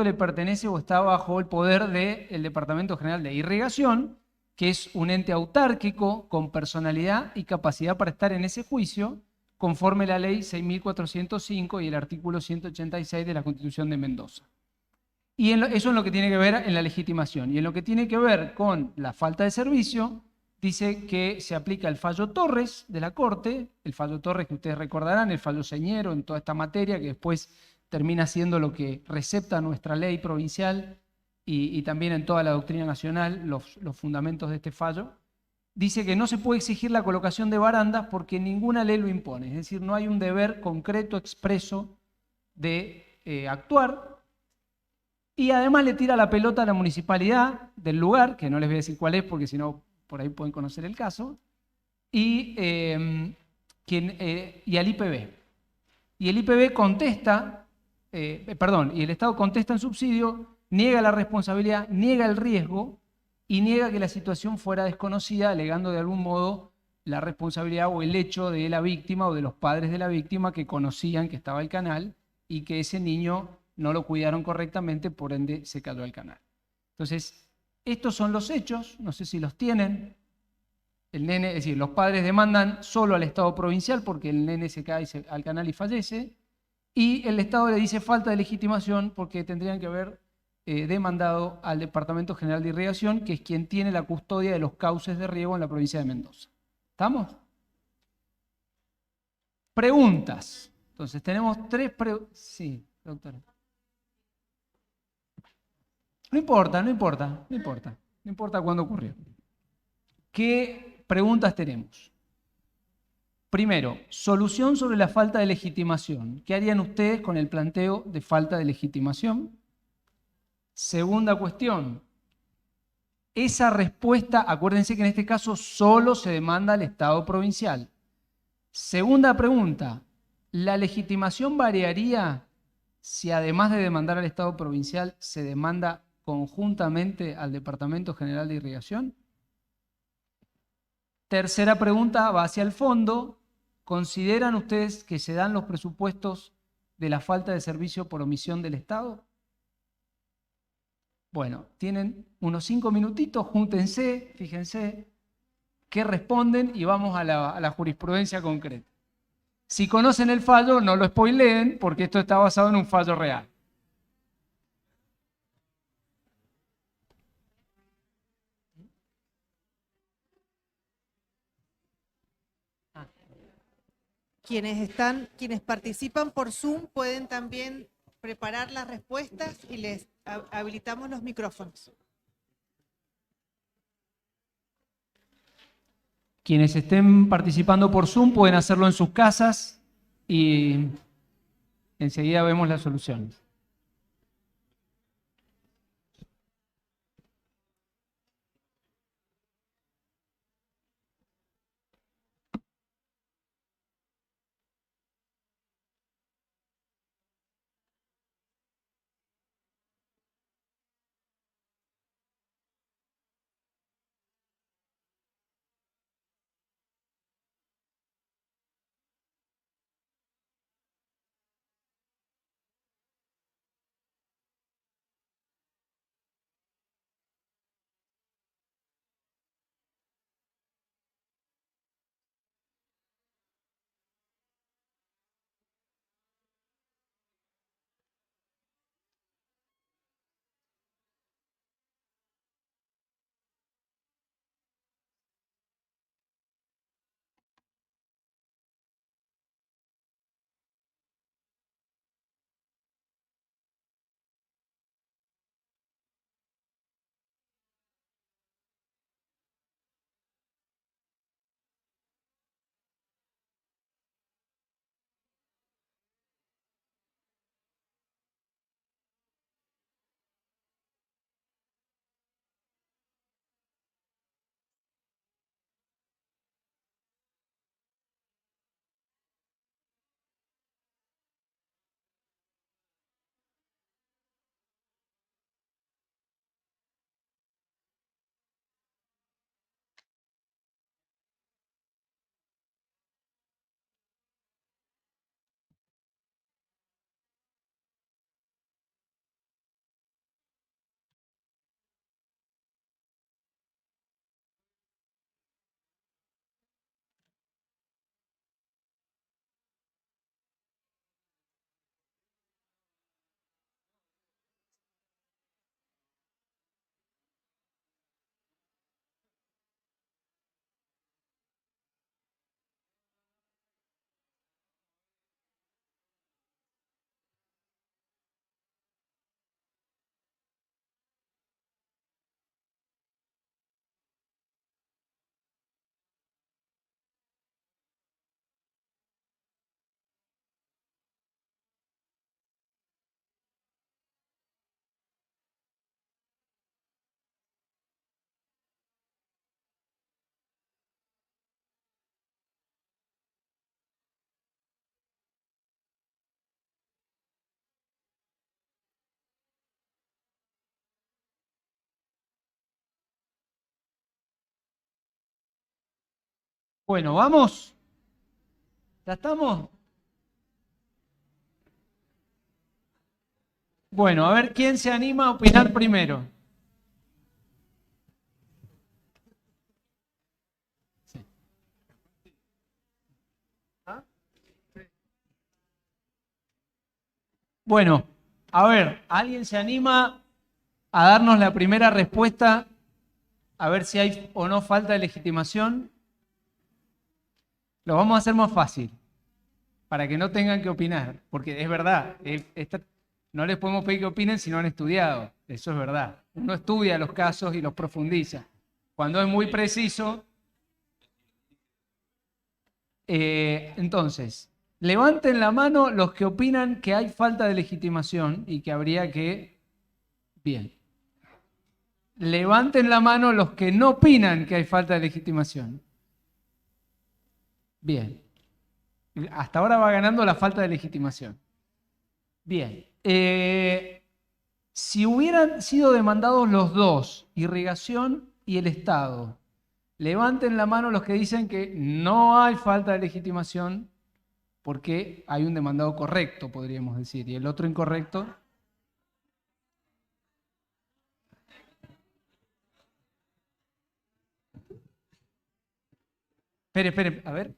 [SPEAKER 5] le pertenece o está bajo el poder del Departamento General de Irrigación, que es un ente autárquico con personalidad y capacidad para estar en ese juicio, conforme la ley 6.405 y el artículo 186 de la Constitución de Mendoza. Y eso es lo que tiene que ver en la legitimación. Y en lo que tiene que ver con la falta de servicio, dice que se aplica el fallo Torres de la Corte, el fallo Torres que ustedes recordarán, el fallo señero en toda esta materia, que después termina siendo lo que recepta nuestra ley provincial y también en toda la doctrina nacional, los fundamentos de este fallo. Dice que no se puede exigir la colocación de barandas porque ninguna ley lo impone, es decir, no hay un deber concreto, expreso de actuar. Y además le tira la pelota a la municipalidad del lugar, que no les voy a decir cuál es porque si no por ahí pueden conocer el caso, y al IPB. Y el IPB contesta, y el Estado contesta en subsidio, niega la responsabilidad, niega el riesgo y niega que la situación fuera desconocida, alegando de algún modo la responsabilidad o el hecho de la víctima o de los padres de la víctima que conocían que estaba el canal y que ese niño no lo cuidaron correctamente, por ende se cayó al canal. Entonces, estos son los hechos, no sé si los tienen. El nene, es decir, los padres demandan solo al Estado provincial porque el nene se cae al canal y fallece. y el Estado le dice falta de legitimación porque tendrían que haber demandado al Departamento General de Irrigación, que es quien tiene la custodia de los cauces de riego en la provincia de Mendoza. ¿Estamos? Preguntas. Entonces, tenemos 3 preguntas. Sí, doctora. No importa, no importa, no importa. No importa cuándo ocurrió. ¿Qué preguntas tenemos? Primero, solución sobre la falta de legitimación. ¿Qué harían ustedes con el planteo de falta de legitimación? Segunda cuestión, esa respuesta, acuérdense que en este caso solo se demanda al Estado provincial. Segunda pregunta, ¿la legitimación variaría si además de demandar al Estado provincial se demanda conjuntamente al Departamento General de Irrigación? Tercera pregunta va hacia el fondo. ¿Consideran ustedes que se dan los presupuestos de la falta de servicio por omisión del Estado? Bueno, tienen unos 5 minutitos, júntense, fíjense qué responden y vamos a la jurisprudencia concreta. Si conocen el fallo, no lo spoileen porque esto está basado en un fallo real.
[SPEAKER 1] Quienes participan por Zoom pueden también preparar las respuestas y les habilitamos los micrófonos.
[SPEAKER 5] Quienes estén participando por Zoom pueden hacerlo en sus casas y enseguida vemos las soluciones. Bueno, ¿vamos? ¿Ya estamos? Bueno, a ver quién se anima a opinar primero. Sí. Bueno, a ver, ¿alguien se anima a darnos la primera respuesta? A ver si hay o no falta de legitimación. Lo vamos a hacer más fácil, para que no tengan que opinar, porque es verdad, no les podemos pedir que opinen si no han estudiado, eso es verdad. Uno estudia los casos y los profundiza. Cuando es muy preciso, entonces, levanten la mano los que opinan que hay falta de legitimación y que habría que... Bien. Levanten la mano los que no opinan que hay falta de legitimación. Bien. Hasta ahora va ganando la falta de legitimación. Bien. Si hubieran sido demandados los dos, irrigación y el Estado, levanten la mano los que dicen que no hay falta de legitimación porque hay un demandado correcto, podríamos decir, y el otro incorrecto. Espere, a ver.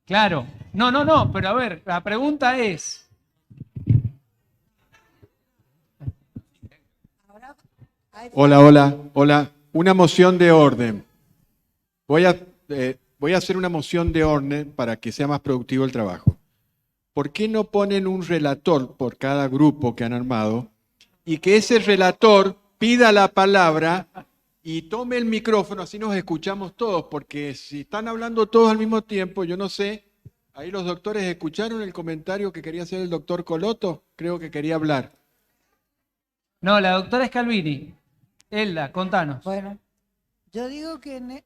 [SPEAKER 5] Claro. No, pero a ver, la pregunta es...
[SPEAKER 6] Hola. Una moción de orden. Voy a hacer una moción de orden para que sea más productivo el trabajo. ¿Por qué no ponen un relator por cada grupo que han armado y que ese relator pida la palabra y tome el micrófono, así nos escuchamos todos? Porque si están hablando todos al mismo tiempo, yo no sé, ahí los doctores escucharon el comentario que quería hacer el doctor Coloto, creo que quería hablar.
[SPEAKER 5] No, la doctora Scalvini. Elda, contanos.
[SPEAKER 7] Bueno, yo digo que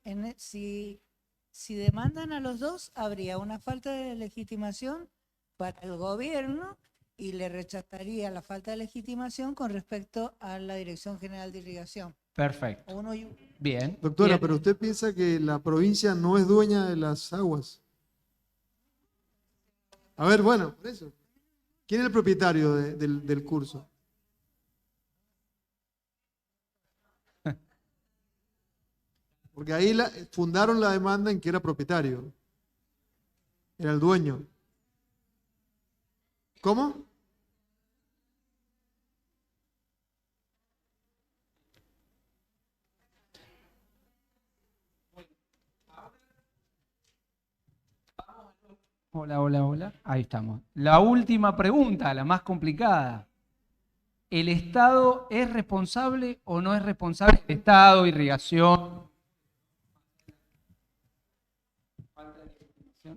[SPEAKER 7] si demandan a los dos, habría una falta de legitimación para el gobierno y le rechazaría la falta de legitimación con respecto a la Dirección General de Irrigación.
[SPEAKER 5] Perfecto.
[SPEAKER 7] Uno y uno.
[SPEAKER 5] Bien.
[SPEAKER 4] Doctora,
[SPEAKER 5] Bien.
[SPEAKER 4] pero usted piensa que la provincia no es dueña de las aguas. A ver, bueno, por eso. ¿Quién es el propietario del curso? Porque ahí fundaron la demanda en que era propietario. Era el dueño. ¿Cómo?
[SPEAKER 5] Hola. Ahí estamos. La última pregunta, la más complicada. ¿El Estado es responsable o no es responsable? El Estado, irrigación.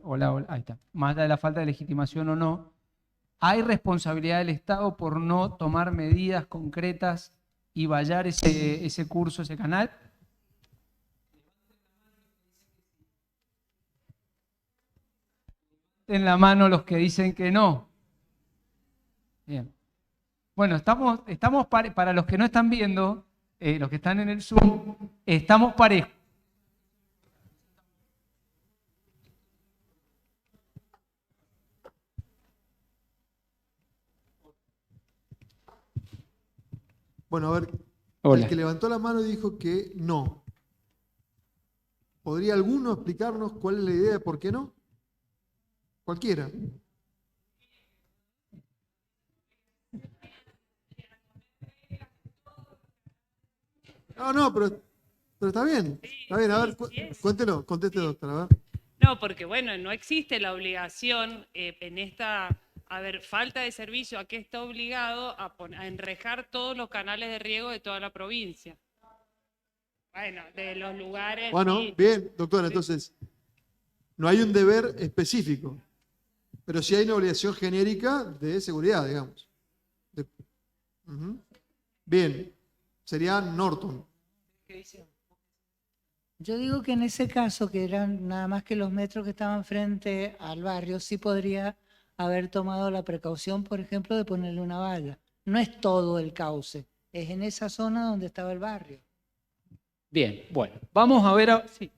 [SPEAKER 5] Hola, ahí está. Más allá de la falta de legitimación o no, ¿hay responsabilidad del Estado por no tomar medidas concretas y vallar ese curso, ese canal? En la mano los que dicen que no. Bien. Bueno, estamos para los que no están viendo, los que están en el Zoom, estamos parejos.
[SPEAKER 4] Bueno, a ver,
[SPEAKER 5] Hola.
[SPEAKER 4] el que levantó la mano dijo que no. ¿Podría alguno explicarnos cuál es la idea de por qué no? Cualquiera. No, pero está bien. Está bien, a ver, cuéntelo, conteste, doctora, a ver.
[SPEAKER 8] No, porque bueno, no existe la obligación en esta, falta de servicio. ¿A qué está obligado? A enrejar todos los canales de riego de toda la provincia. Bueno, de los lugares...
[SPEAKER 4] Bueno,
[SPEAKER 8] sí.
[SPEAKER 4] bien, doctora, entonces, no hay un deber específico, pero sí hay una obligación genérica de seguridad, digamos. Bien, sería Norton.
[SPEAKER 5] ¿Qué dice?
[SPEAKER 7] Yo digo que en ese caso, que eran nada más que los metros que estaban frente al barrio, sí podría haber tomado la precaución, por ejemplo, de ponerle una valla. No es todo el cauce, es en esa zona donde estaba el barrio.
[SPEAKER 5] Bien, bueno, vamos a ver... Sí.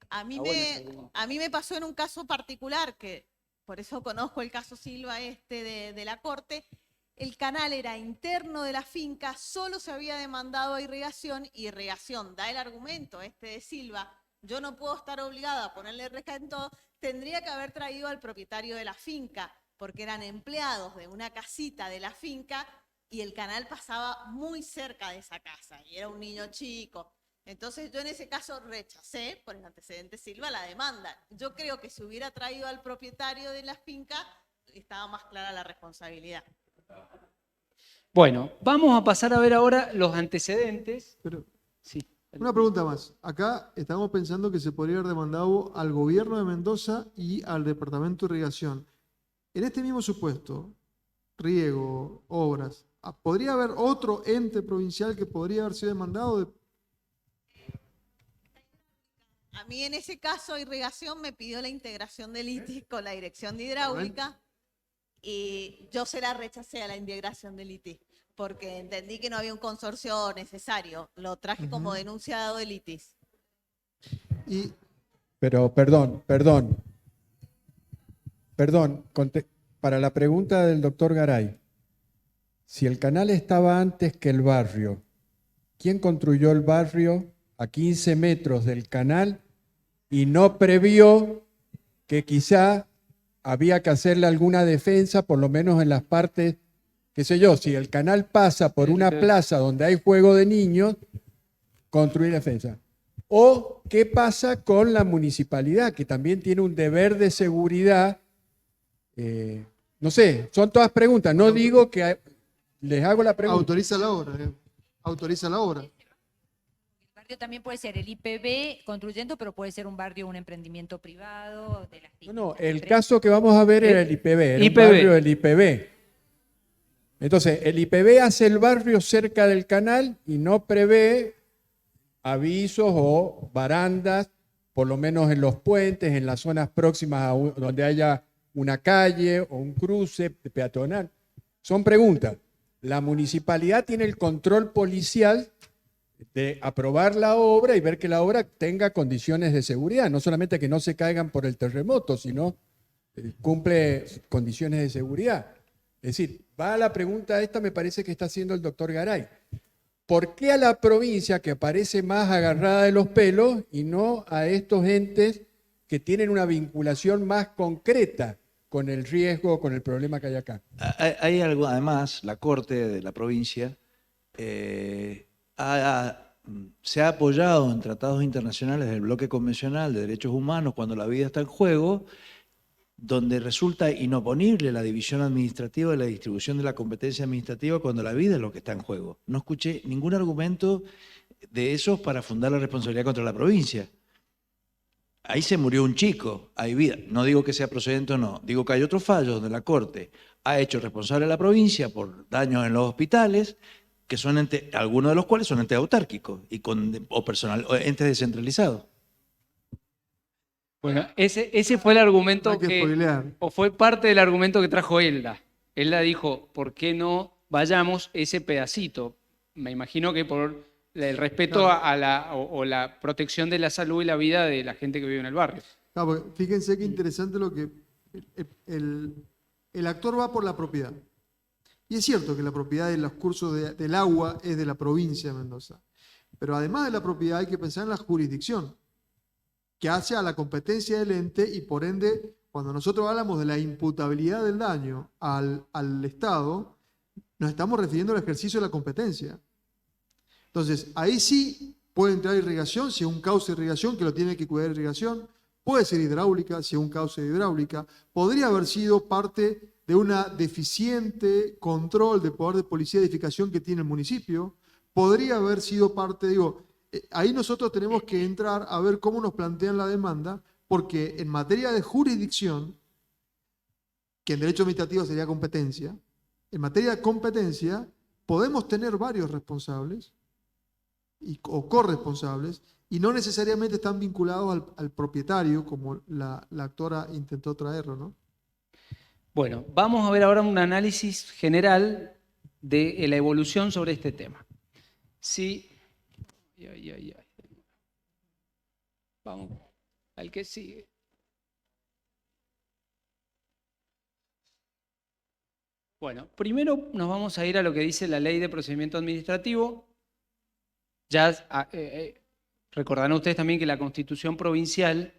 [SPEAKER 9] A mí me pasó en un caso particular, que por eso conozco el caso Silva de la Corte, el canal era interno de la finca, solo se había demandado a irrigación y irrigación da el argumento de Silva, yo no puedo estar obligada a ponerle reja en todo, tendría que haber traído al propietario de la finca, porque eran empleados de una casita de la finca y el canal pasaba muy cerca de esa casa y era un niño chico. Entonces yo en ese caso rechacé, por el antecedente Silva, la demanda. Yo creo que si hubiera traído al propietario de la finca, estaba más clara la responsabilidad.
[SPEAKER 5] Bueno, vamos a pasar a ver ahora los antecedentes.
[SPEAKER 4] Pero
[SPEAKER 5] Sí.
[SPEAKER 4] una pregunta más. Acá estamos pensando que se podría haber demandado al gobierno de Mendoza y al Departamento de Irrigación. En este mismo supuesto, riego, obras, ¿podría haber otro ente provincial que podría haber sido demandado?
[SPEAKER 9] A mí en ese caso irrigación me pidió la integración del ITIS con la dirección de hidráulica y yo se la rechacé a la integración del ITIS porque entendí que no había un consorcio necesario. Lo traje como denunciado del ITIS.
[SPEAKER 6] Pero, perdón, para la pregunta del doctor Garay, si el canal estaba antes que el barrio, ¿quién construyó el barrio a 15 metros del canal y no previó que quizá había que hacerle alguna defensa, por lo menos en las partes, qué sé yo, si el canal pasa por una plaza donde hay juego de niños, construir defensa? ¿O qué pasa con la municipalidad, que también tiene un deber de seguridad? No sé, son todas preguntas. No digo que les hago la pregunta.
[SPEAKER 4] Autoriza la obra. Autoriza la obra.
[SPEAKER 10] El barrio también puede ser el IPB construyendo, pero puede ser un barrio, un emprendimiento privado. De las
[SPEAKER 6] No, el caso que vamos a ver era el IPB, era un barrio del IPB. Entonces, el IPB hace el barrio cerca del canal y no prevé avisos o barandas, por lo menos en los puentes, en las zonas próximas donde haya una calle o un cruce peatonal. Son preguntas. La municipalidad tiene el control policial de aprobar la obra y ver que la obra tenga condiciones de seguridad, no solamente que no se caigan por el terremoto, sino cumple condiciones de seguridad. Es decir, va a la pregunta esta, me parece que está haciendo el doctor Garay. ¿Por qué a la provincia, que parece más agarrada de los pelos, y no a estos entes que tienen una vinculación más concreta con el riesgo, con el problema que hay acá?
[SPEAKER 2] Hay algo, además, la Corte de la provincia se ha apoyado en tratados internacionales del bloque convencional de derechos humanos cuando la vida está en juego, donde resulta inoponible la división administrativa y la distribución de la competencia administrativa cuando la vida es lo que está en juego. No escuché ningún argumento de esos para fundar la responsabilidad contra la provincia. Ahí se murió un chico, hay vida. No digo que sea procedente o no, digo que hay otros fallos donde la Corte ha hecho responsable a la provincia por daños en los hospitales, que son algunos de los cuales son entes autárquicos o entes descentralizados.
[SPEAKER 5] Bueno, ese fue el argumento
[SPEAKER 4] No hay que spoilear.
[SPEAKER 5] o fue parte del argumento que trajo Elda. Elda dijo, ¿por qué no vayamos ese pedacito? Me imagino que por el respeto a la protección de la salud y la vida de la gente que vive en el barrio.
[SPEAKER 4] Claro, porque fíjense qué interesante lo que el actor va por la propiedad. Y es cierto que la propiedad de los cursos del agua es de la provincia de Mendoza. Pero además de la propiedad hay que pensar en la jurisdicción, que hace a la competencia del ente y por ende, cuando nosotros hablamos de la imputabilidad del daño al Estado, nos estamos refiriendo al ejercicio de la competencia. Entonces, ahí sí puede entrar irrigación, si es un cauce de irrigación que lo tiene que cuidar irrigación, puede ser hidráulica, si es un cauce de hidráulica, podría haber sido parte de una deficiente control de poder de policía de edificación que tiene el municipio, podría haber sido parte, ahí nosotros tenemos que entrar a ver cómo nos plantean la demanda, porque en materia de jurisdicción, que en derecho administrativo sería competencia, en materia de competencia podemos tener varios responsables o corresponsables y no necesariamente están vinculados al propietario, como la actora intentó traerlo, ¿no?
[SPEAKER 5] Bueno, vamos a ver ahora un análisis general de la evolución sobre este tema. Sí. Vamos al que sigue. Bueno, primero nos vamos a ir a lo que dice la Ley de Procedimiento Administrativo. Ya recordarán ustedes también que la Constitución provincial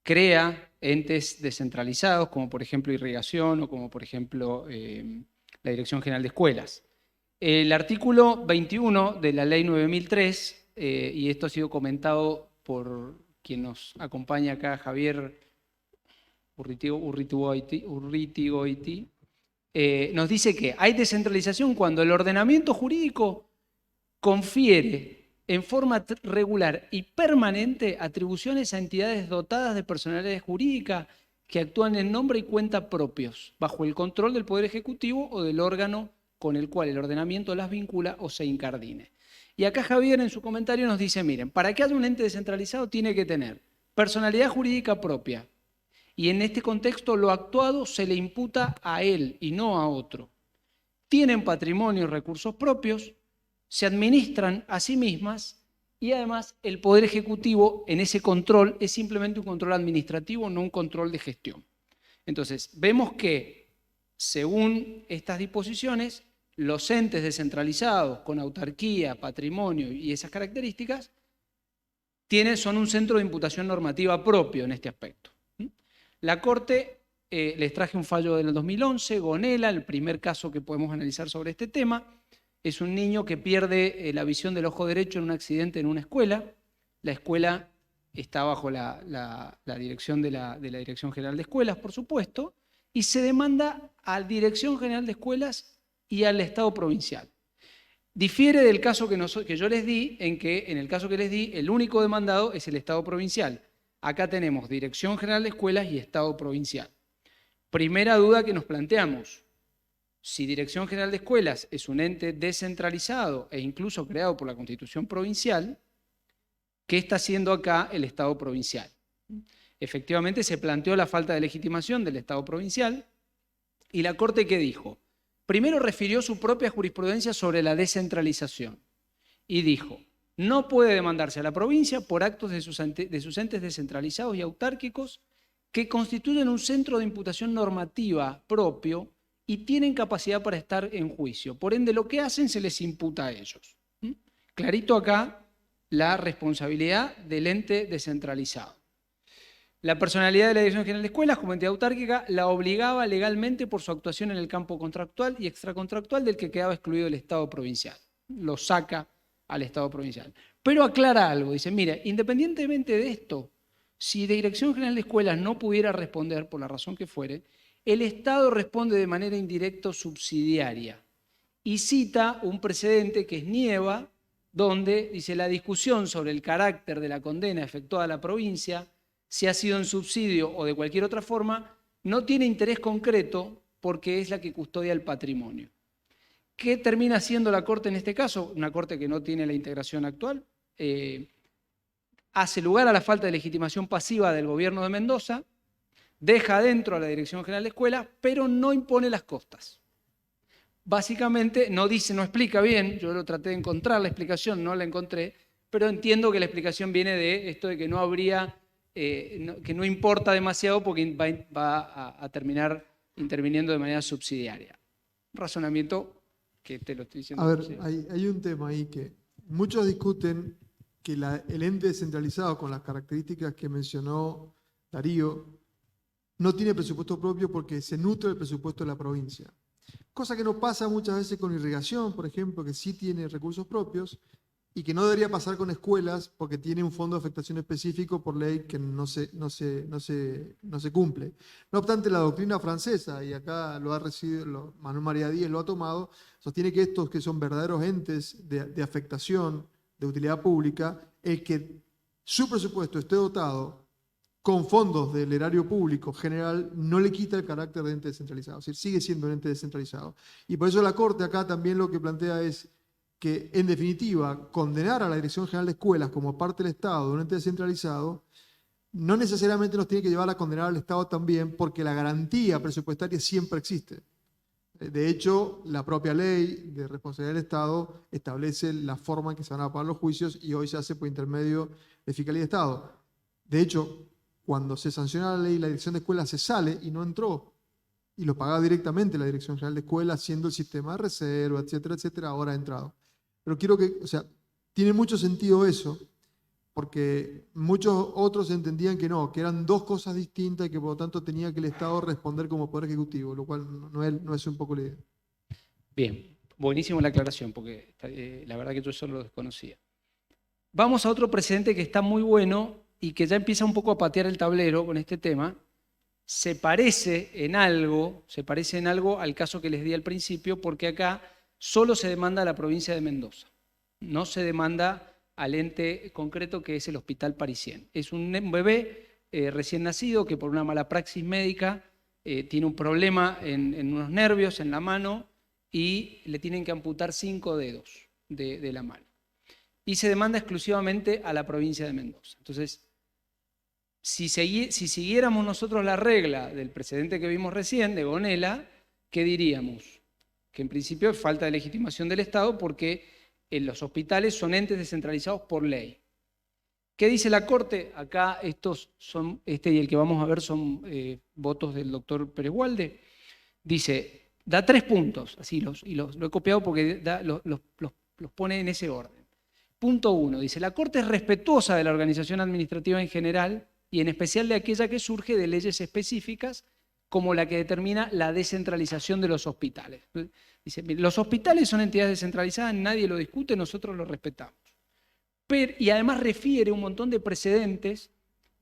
[SPEAKER 5] crea entes descentralizados, como por ejemplo irrigación o como por ejemplo la Dirección General de Escuelas. El artículo 21 de la Ley 9003, y esto ha sido comentado por quien nos acompaña acá, Javier Urritigoiti, nos dice que hay descentralización cuando el ordenamiento jurídico confiere en forma regular y permanente atribuciones a entidades dotadas de personalidad jurídica que actúan en nombre y cuenta propios, bajo el control del Poder Ejecutivo o del órgano con el cual el ordenamiento las vincula o se incardine. Y acá Javier en su comentario nos dice, miren, para que haya un ente descentralizado tiene que tener personalidad jurídica propia, y en este contexto lo actuado se le imputa a él y no a otro. Tienen patrimonio y recursos propios, se administran a sí mismas y además el Poder Ejecutivo en ese control es simplemente un control administrativo, no un control de gestión. Entonces, vemos que según estas disposiciones, los entes descentralizados con autarquía, patrimonio y esas características son un centro de imputación normativa propio en este aspecto. La Corte, les traje un fallo del 2011, Gonela, el primer caso que podemos analizar sobre este tema. Es un niño que pierde la visión del ojo derecho en un accidente en una escuela. La escuela está bajo la dirección de la Dirección General de Escuelas, por supuesto, y se demanda a la Dirección General de Escuelas y al Estado provincial. Difiere del caso que yo les di, en que en el caso que les di, el único demandado es el Estado provincial. Acá tenemos Dirección General de Escuelas y Estado provincial. Primera duda que nos planteamos. Si Dirección General de Escuelas es un ente descentralizado e incluso creado por la Constitución provincial, ¿qué está haciendo acá el Estado provincial? Efectivamente se planteó la falta de legitimación del Estado provincial y la Corte ¿qué dijo? Primero refirió su propia jurisprudencia sobre la descentralización y dijo, no puede demandarse a la provincia por actos de sus entes descentralizados y autárquicos que constituyen un centro de imputación normativa propio y tienen capacidad para estar en juicio. Por ende, lo que hacen se les imputa a ellos. Clarito acá la responsabilidad del ente descentralizado. La personalidad de la Dirección General de Escuelas como entidad autárquica la obligaba legalmente por su actuación en el campo contractual y extracontractual del que quedaba excluido el Estado provincial. Lo saca al Estado provincial. Pero aclara algo, dice, mira, independientemente de esto, si Dirección General de Escuelas no pudiera responder por la razón que fuere, el Estado responde de manera indirecta o subsidiaria. Y cita un precedente que es Nieva, donde dice la discusión sobre el carácter de la condena efectuada a la provincia, si ha sido en subsidio o de cualquier otra forma, no tiene interés concreto porque es la que custodia el patrimonio. ¿Qué termina haciendo la Corte en este caso? Una Corte que no tiene la integración actual. Hace lugar a la falta de legitimación pasiva del gobierno de Mendoza, deja adentro a la Dirección General de Escuelas, pero no impone las costas. Básicamente no explica bien, yo lo traté de encontrar la explicación, no la encontré, pero entiendo que la explicación viene de esto de que no habría, que no importa demasiado porque va a terminar interviniendo de manera subsidiaria. Un razonamiento que te lo estoy diciendo.
[SPEAKER 4] A ver, hay un tema ahí que muchos discuten que el ente descentralizado con las características que mencionó Darío no tiene presupuesto propio porque se nutre del presupuesto de la provincia. Cosa que no pasa muchas veces con irrigación, por ejemplo, que sí tiene recursos propios y que no debería pasar con escuelas porque tiene un fondo de afectación específico por ley que no se cumple. No obstante, la doctrina francesa, y acá lo ha recibido, Manuel María Díez lo ha tomado, sostiene que estos que son verdaderos entes de afectación de utilidad pública, el que su presupuesto esté dotado con fondos del erario público general no le quita el carácter de ente descentralizado, es decir, sigue siendo un ente descentralizado. Y por eso la Corte acá también lo que plantea es que, en definitiva, condenar a la Dirección General de Escuelas como parte del Estado de un ente descentralizado no necesariamente nos tiene que llevar a condenar al Estado también, porque la garantía presupuestaria siempre existe. De hecho, la propia ley de responsabilidad del Estado establece la forma en que se van a pagar los juicios y hoy se hace por intermedio de Fiscalía de Estado. De hecho, cuando se sanciona la ley, la Dirección de Escuelas se sale y no entró y lo pagaba directamente la Dirección General de Escuela, haciendo el sistema de reserva, etcétera, etcétera, ahora ha entrado. Pero quiero que, o sea, tiene mucho sentido eso, porque muchos otros entendían que no, que eran dos cosas distintas y que por lo tanto tenía que el Estado responder como Poder Ejecutivo, lo cual no es un poco la idea.
[SPEAKER 5] Bien, buenísimo la aclaración, porque la verdad que yo eso lo desconocía. Vamos a otro precedente que está muy bueno y que ya empieza un poco a patear el tablero con este tema. Se parece en algo al caso que les di al principio, porque acá solo se demanda a la provincia de Mendoza, no se demanda al ente concreto que es el Hospital Parisien. Es un bebé recién nacido que por una mala praxis médica tiene un problema en unos nervios, en la mano, y le tienen que amputar 5 dedos de la mano. Y se demanda exclusivamente a la provincia de Mendoza. Entonces, si siguiéramos nosotros la regla del precedente que vimos recién, de Gonella, ¿qué diríamos? Que en principio es falta de legitimación del Estado porque los hospitales son entes descentralizados por ley. ¿Qué dice la Corte? Acá estos son, este y el que vamos a ver son votos del doctor Pérez Walde. Dice, da 3 puntos, así lo he copiado porque los pone en ese orden. Punto 1, dice, la Corte es respetuosa de la organización administrativa en general y en especial de aquella que surge de leyes específicas como la que determina la descentralización de los hospitales. Dice, los hospitales son entidades descentralizadas, nadie lo discute, nosotros lo respetamos. Y además refiere un montón de precedentes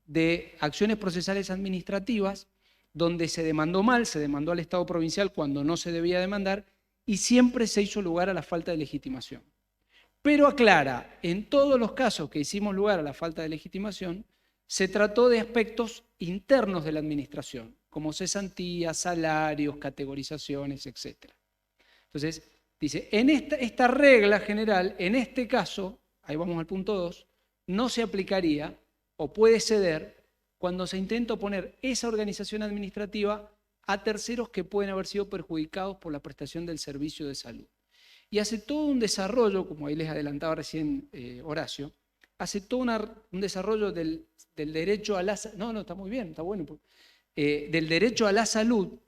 [SPEAKER 5] de acciones procesales administrativas donde se demandó mal, se demandó al Estado provincial cuando no se debía demandar y siempre se hizo lugar a la falta de legitimación. Pero aclara, en todos los casos que hicimos lugar a la falta de legitimación, se trató de aspectos internos de la administración, como cesantías, salarios, categorizaciones, etc. Entonces, dice, en esta regla general, en este caso, ahí vamos al punto 2, no se aplicaría o puede ceder cuando se intenta oponer esa organización administrativa a terceros que pueden haber sido perjudicados por la prestación del servicio de salud. Y hace todo un desarrollo, como ahí les adelantaba recién Horacio, hace todo un desarrollo del derecho a la salud, no, está muy bien, está bueno, del derecho a la salud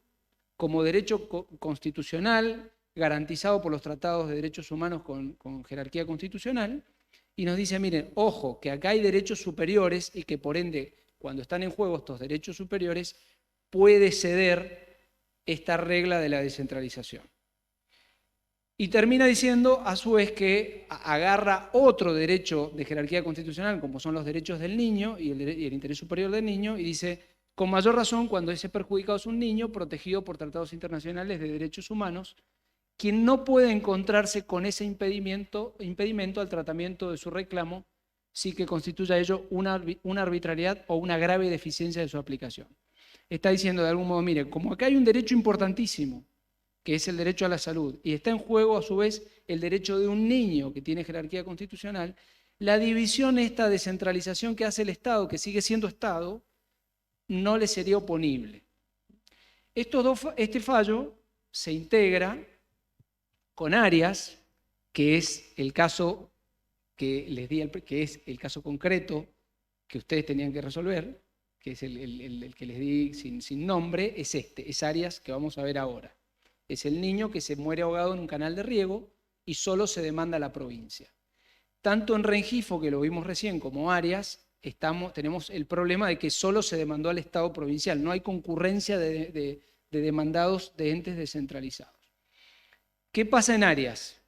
[SPEAKER 5] como derecho constitucional garantizado por los tratados de derechos humanos con jerarquía constitucional, y nos dice, miren, ojo, que acá hay derechos superiores y que por ende, cuando están en juego estos derechos superiores, puede ceder esta regla de la descentralización. Y termina diciendo, a su vez, que agarra otro derecho de jerarquía constitucional, como son los derechos del niño y el interés superior del niño, y dice, con mayor razón, cuando ese perjudicado es un niño protegido por tratados internacionales de derechos humanos, quien no puede encontrarse con ese impedimento al tratamiento de su reclamo, sí que constituya ello una arbitrariedad o una grave deficiencia de su aplicación. Está diciendo de algún modo, mire, como acá hay un derecho importantísimo, que es el derecho a la salud, y está en juego a su vez el derecho de un niño que tiene jerarquía constitucional, la división, esta descentralización que hace el Estado, que sigue siendo Estado, no le sería oponible. Este fallo se integra con Arias, que es el caso que les di, que es el caso concreto que ustedes tenían que resolver, que es el que les di sin nombre, es Arias, que vamos a ver ahora. Es el niño que se muere ahogado en un canal de riego y solo se demanda a la provincia. Tanto en Rengifo, que lo vimos recién, como Arias, tenemos el problema de que solo se demandó al Estado provincial. No hay concurrencia de demandados de entes descentralizados. ¿Qué pasa en Arias?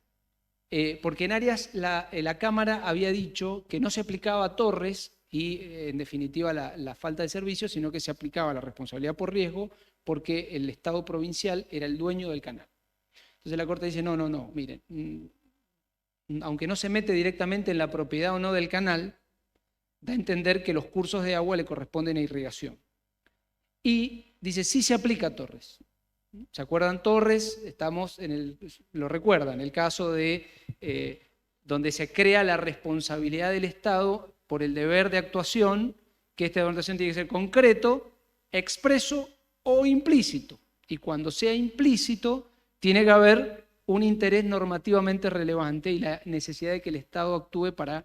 [SPEAKER 5] Porque en Arias la Cámara había dicho que no se aplicaba a Torres y en definitiva la falta de servicio, sino que se aplicaba la responsabilidad por riesgo porque el Estado provincial era el dueño del canal. Entonces la Corte dice, no, miren, aunque no se mete directamente en la propiedad o no del canal, da a entender que los cursos de agua le corresponden a irrigación. Y dice, sí se aplica a Torres. ¿Se acuerdan Torres? Lo recuerdan, el caso de donde se crea la responsabilidad del Estado por el deber de actuación, que esta determinación tiene que ser concreto, expreso o implícito. Y cuando sea implícito, tiene que haber un interés normativamente relevante y la necesidad de que el Estado actúe para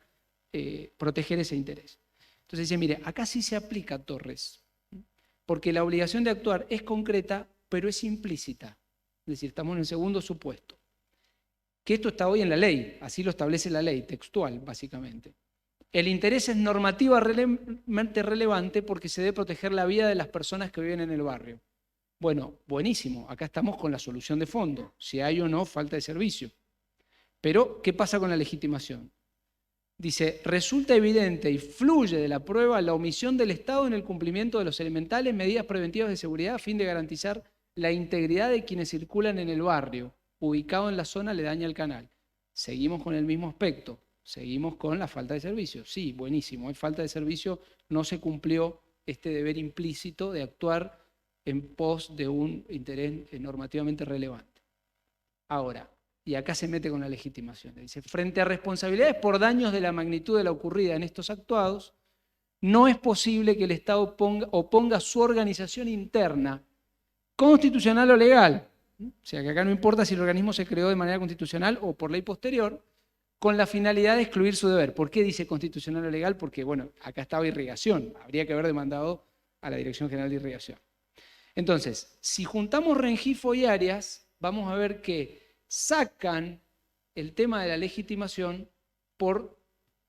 [SPEAKER 5] proteger ese interés. Entonces dice, mire, acá sí se aplica Torres, porque la obligación de actuar es concreta, pero es implícita. Es decir, estamos en el segundo supuesto. Que esto está hoy en la ley, así lo establece la ley, textual, básicamente. El interés es normativamente relevante porque se debe proteger la vida de las personas que viven en el barrio. Bueno, buenísimo, acá estamos con la solución de fondo, si hay o no falta de servicio. Pero, ¿qué pasa con la legitimación? Dice, resulta evidente y fluye de la prueba la omisión del Estado en el cumplimiento de los elementales medidas preventivas de seguridad a fin de garantizar la integridad de quienes circulan en el barrio, ubicado en la zona aledaña al canal. Seguimos con el mismo aspecto, seguimos con la falta de servicio. Sí, buenísimo, hay falta de servicio, no se cumplió este deber implícito de actuar en pos de un interés normativamente relevante. Ahora, y acá se mete con la legitimación. Dice, frente a responsabilidades por daños de la magnitud de la ocurrida en estos actuados, no es posible que el Estado oponga su organización interna, constitucional o legal, o sea que acá no importa si el organismo se creó de manera constitucional o por ley posterior, con la finalidad de excluir su deber. ¿Por qué dice constitucional o legal? Porque, bueno, acá estaba irrigación, habría que haber demandado a la Dirección General de Irrigación. Entonces, si juntamos Rengifo y Arias, vamos a ver que sacan el tema de la legitimación por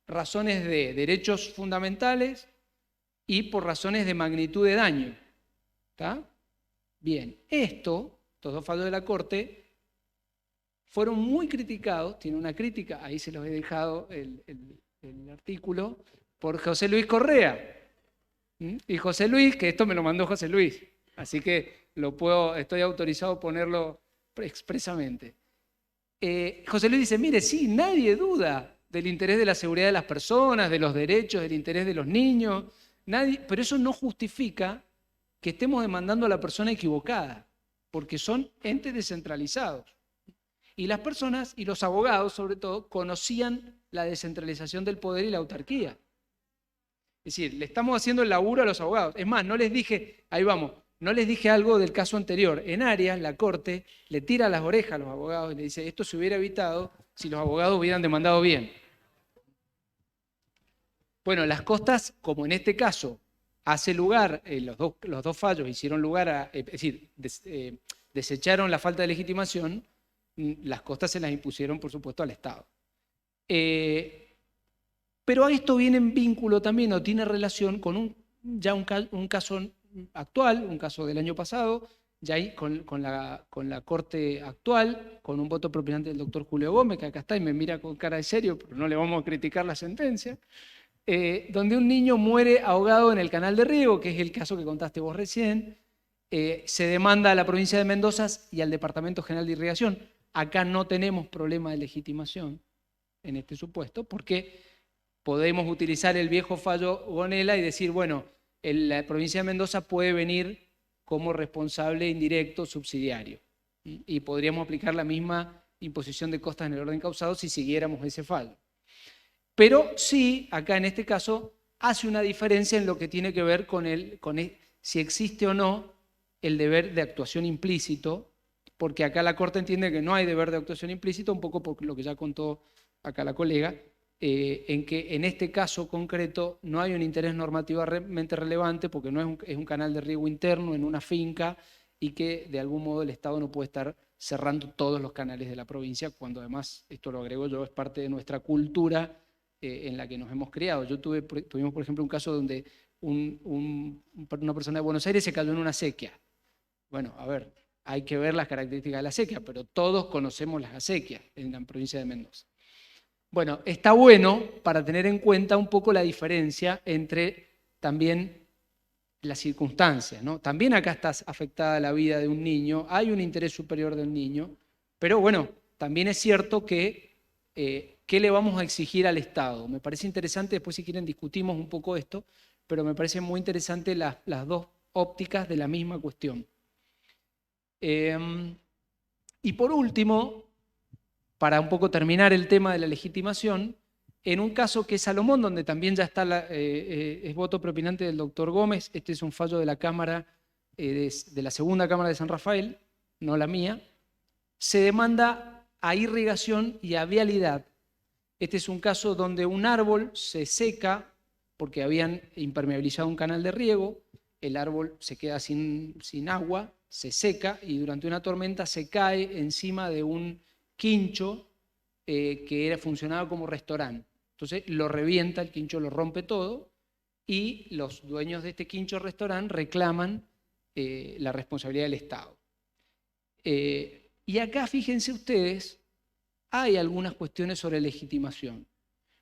[SPEAKER 5] razones de derechos fundamentales y por razones de magnitud de daño. ¿Está? Bien, estos dos fallos de la Corte fueron muy criticados, tiene una crítica, ahí se los he dejado el artículo, por José Luis Correa. Y José Luis, que esto me lo mandó José Luis, así que estoy autorizado a ponerlo expresamente. José Luis dice, mire, sí, nadie duda del interés de la seguridad de las personas, de los derechos, del interés de los niños, pero eso no justifica que estemos demandando a la persona equivocada, porque son entes descentralizados. Y las personas, y los abogados sobre todo, conocían la descentralización del poder y la autarquía. Es decir, le estamos haciendo el laburo a los abogados. Es más, no les dije, ahí vamos, no les dije algo del caso anterior. En Arias, la Corte le tira las orejas a los abogados y le dice, esto se hubiera evitado si los abogados hubieran demandado bien. Bueno, las costas, como en este caso, hace lugar, los dos fallos hicieron lugar a, es decir, desecharon la falta de legitimación, las costas se las impusieron, por supuesto, al Estado. Pero a esto viene en vínculo también, o tiene relación con un caso actual, un caso del año pasado, ya ahí con la Corte actual, con un voto propinante del doctor Julio Gómez, que acá está y me mira con cara de serio, pero no le vamos a criticar la sentencia, donde un niño muere ahogado en el canal de riego, que es el caso que contaste vos recién, se demanda a la provincia de Mendoza y al Departamento General de Irrigación. Acá no tenemos problema de legitimación en este supuesto, porque podemos utilizar el viejo fallo Gonella y decir, bueno, la provincia de Mendoza puede venir como responsable indirecto subsidiario y podríamos aplicar la misma imposición de costas en el orden causado si siguiéramos ese fallo. Pero sí, acá en este caso, hace una diferencia en lo que tiene que ver con si existe o no el deber de actuación implícito, porque acá la Corte entiende que no hay deber de actuación implícito, un poco por lo que ya contó acá la colega, en que en este caso concreto no hay un interés normativamente relevante porque no es un canal de riego interno en una finca y que de algún modo el Estado no puede estar cerrando todos los canales de la provincia, cuando además, esto lo agrego yo, es parte de nuestra cultura en la que nos hemos criado. Tuvimos, por ejemplo, un caso donde una persona de Buenos Aires se cayó en una sequía. Bueno, a ver, hay que ver las características de la sequía, pero todos conocemos las acequias en la provincia de Mendoza. Bueno, está bueno para tener en cuenta un poco la diferencia entre también las circunstancias, ¿no? También acá está afectada la vida de un niño, hay un interés superior del niño, pero bueno, también es cierto que ¿qué le vamos a exigir al Estado? Me parece interesante, después si quieren discutimos un poco esto, pero me parece muy interesante las dos ópticas de la misma cuestión. Y por último, para un poco terminar el tema de la legitimación, en un caso que es Salomón, donde también ya está es voto propinante del doctor Gómez, este es un fallo de la Cámara, de la segunda Cámara de San Rafael, no la mía, se demanda a irrigación y a vialidad. Este es un caso donde un árbol se seca porque habían impermeabilizado un canal de riego, el árbol se queda sin agua, se seca y durante una tormenta se cae encima de un quincho que funcionaba como restaurante. Entonces lo revienta, el quincho lo rompe todo y los dueños de este quincho restaurante reclaman la responsabilidad del Estado. Y acá, fíjense ustedes, hay algunas cuestiones sobre legitimación,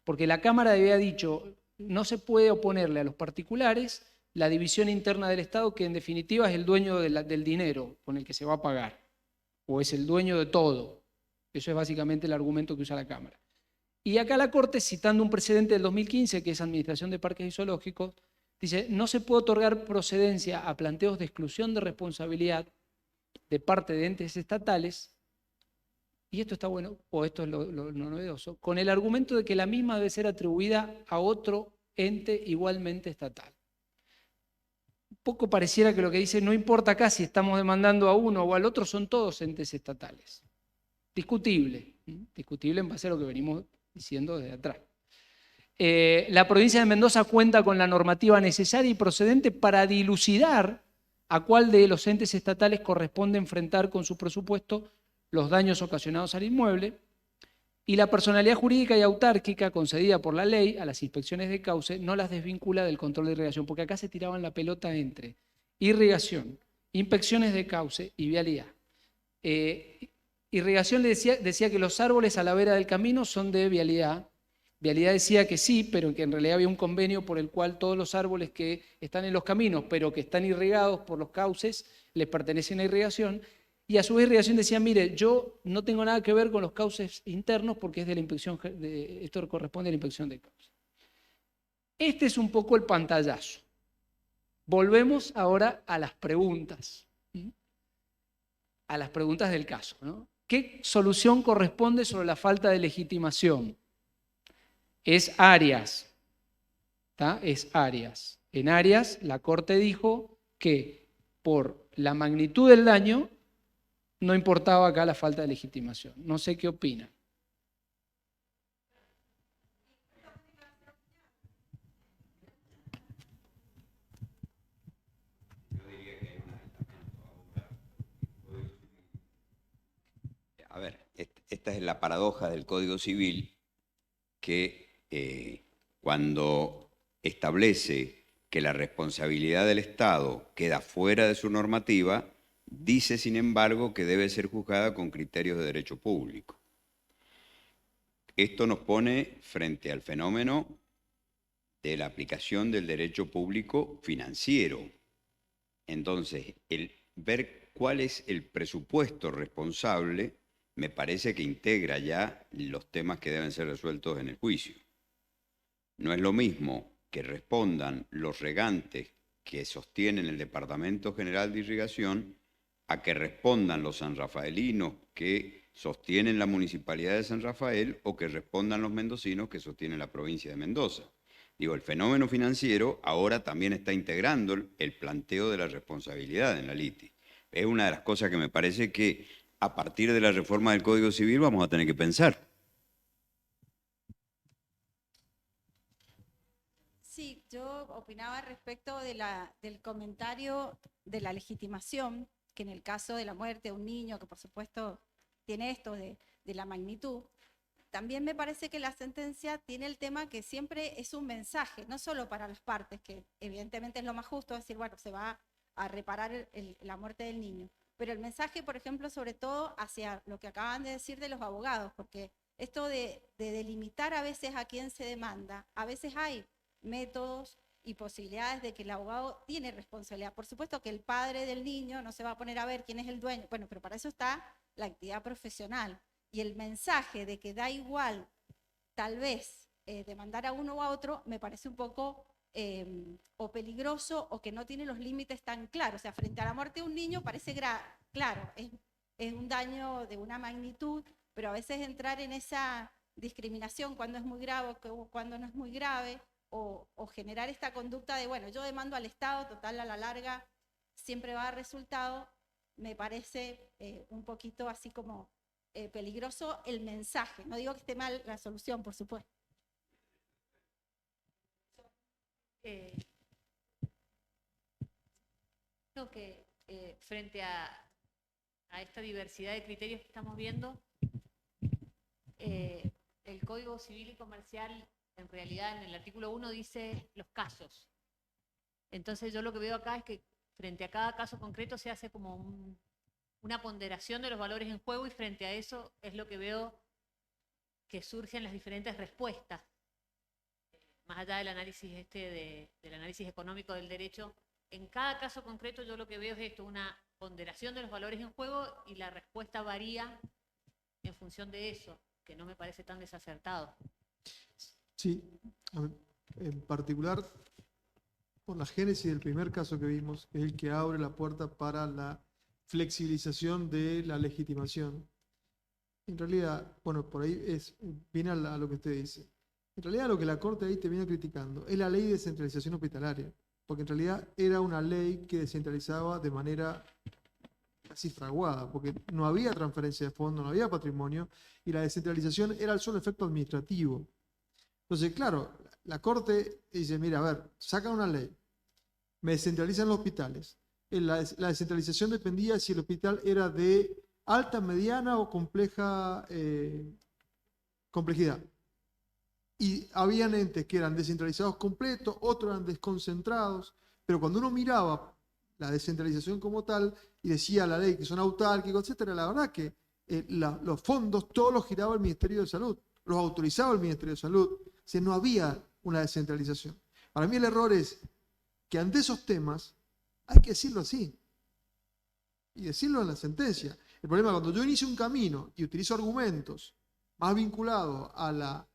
[SPEAKER 5] porque la Cámara había dicho, no se puede oponerle a los particulares la división interna del Estado, que en definitiva es el dueño del dinero con el que se va a pagar, o es el dueño de todo. Eso es básicamente el argumento que usa la Cámara. Y acá la Corte, citando un precedente del 2015, que es Administración de Parques y Zoológicos, dice, no se puede otorgar procedencia a planteos de exclusión de responsabilidad de parte de entes estatales, y esto está bueno, o esto es lo novedoso, con el argumento de que la misma debe ser atribuida a otro ente igualmente estatal. Un poco pareciera que lo que dice, no importa acá si estamos demandando a uno o al otro, son todos entes estatales. Discutible, discutible en base a lo que venimos diciendo desde atrás. La provincia de Mendoza cuenta con la normativa necesaria y procedente para dilucidar a cuál de los entes estatales corresponde enfrentar con su presupuesto los daños ocasionados al inmueble, y la personalidad jurídica y autárquica concedida por la ley a las inspecciones de cauce no las desvincula del control de irrigación, porque acá se tiraban la pelota entre irrigación, inspecciones de cauce y vialidad. Irrigación decía que los árboles a la vera del camino son de vialidad. Vialidad decía que sí, pero que en realidad había un convenio por el cual todos los árboles que están en los caminos, pero que están irrigados por los cauces, les pertenecen a irrigación. Y a su vez irrigación decía, mire, yo no tengo nada que ver con los cauces internos porque es de la inspección, esto corresponde a la inspección de cauces. Este es un poco el pantallazo. Volvemos ahora a las preguntas. A las preguntas del caso, ¿no? ¿Qué solución corresponde sobre la falta de legitimación? Es Arias. ¿Tá? Es Arias. En Arias, la Corte dijo que por la magnitud del daño no importaba acá la falta de legitimación. No sé qué opinan.
[SPEAKER 11] A ver, esta es la paradoja del Código Civil, que cuando establece que la responsabilidad del Estado queda fuera de su normativa, dice, sin embargo, que debe ser juzgada con criterios de derecho público. Esto nos pone frente al fenómeno de la aplicación del derecho público financiero. Entonces, el ver cuál es el presupuesto responsable me parece que integra ya los temas que deben ser resueltos en el juicio. No es lo mismo que respondan los regantes que sostienen el Departamento General de Irrigación a que respondan los sanrafaelinos que sostienen la Municipalidad de San Rafael o que respondan los mendocinos que sostienen la provincia de Mendoza. Digo, el fenómeno financiero ahora también está integrando el planteo de la responsabilidad en la liti. Es una de las cosas que me parece que a partir de la reforma del Código Civil vamos a tener que pensar.
[SPEAKER 12] Sí, yo opinaba respecto del comentario de la legitimación, que en el caso de la muerte de un niño, que por supuesto tiene esto de la magnitud, también me parece que la sentencia tiene el tema que siempre es un mensaje, no solo para las partes, que evidentemente es lo más justo, decir, bueno, se va a reparar la muerte del niño, pero el mensaje, por ejemplo, sobre todo hacia lo que acaban de decir de los abogados, porque esto de delimitar a veces a quién se demanda, a veces hay métodos y posibilidades de que el abogado tiene responsabilidad. Por supuesto que el padre del niño no se va a poner a ver quién es el dueño, bueno, pero para eso está la actividad profesional. Y el mensaje de que da igual, tal vez, demandar a uno o a otro, me parece un poco o peligroso o que no tiene los límites tan claros. O sea, frente a la muerte de un niño parece claro, es un daño de una magnitud, pero a veces entrar en esa discriminación cuando es muy grave o cuando no es muy grave, o generar esta conducta de, bueno, yo demando al Estado, total a la larga siempre va a dar resultado, me parece un poquito así como peligroso el mensaje. No digo que esté mal la solución, por supuesto.
[SPEAKER 13] No, que frente a esta diversidad de criterios que estamos viendo, el Código Civil y Comercial, en realidad, en el artículo 1 dice los casos. Entonces yo lo que veo acá es que frente a cada caso concreto se hace como una ponderación de los valores en juego, y frente a eso es lo que veo que surgen las diferentes respuestas. Más allá del análisis del análisis económico del derecho, en cada caso concreto yo lo que veo es esto, una ponderación de los valores en juego, y la respuesta varía en función de eso, que no me parece tan desacertado.
[SPEAKER 4] Sí, en particular por la génesis del primer caso que vimos, que es el que abre la puerta para la flexibilización de la legitimación. En realidad, bueno, por ahí viene a lo que usted dice. En realidad lo que la Corte ahí termina criticando es la ley de descentralización hospitalaria, porque en realidad era una ley que descentralizaba de manera casi fraguada, porque no había transferencia de fondos, no había patrimonio, y la descentralización era el solo efecto administrativo. Entonces, claro, la Corte dice, mira, a ver, sacan una ley, me descentralizan los hospitales. La descentralización dependía si el hospital era de alta, mediana o compleja complejidad. Y habían entes que eran descentralizados completos, otros eran desconcentrados, pero cuando uno miraba la descentralización como tal y decía la ley que son autárquicos, etcétera, la verdad que los fondos todos los giraba el Ministerio de Salud, los autorizaba el Ministerio de Salud, o sea, no había una descentralización. Para mí el error es que ante esos temas hay que decirlo así y decirlo en la sentencia. El problema es cuando yo inicio un camino y utilizo argumentos más vinculados a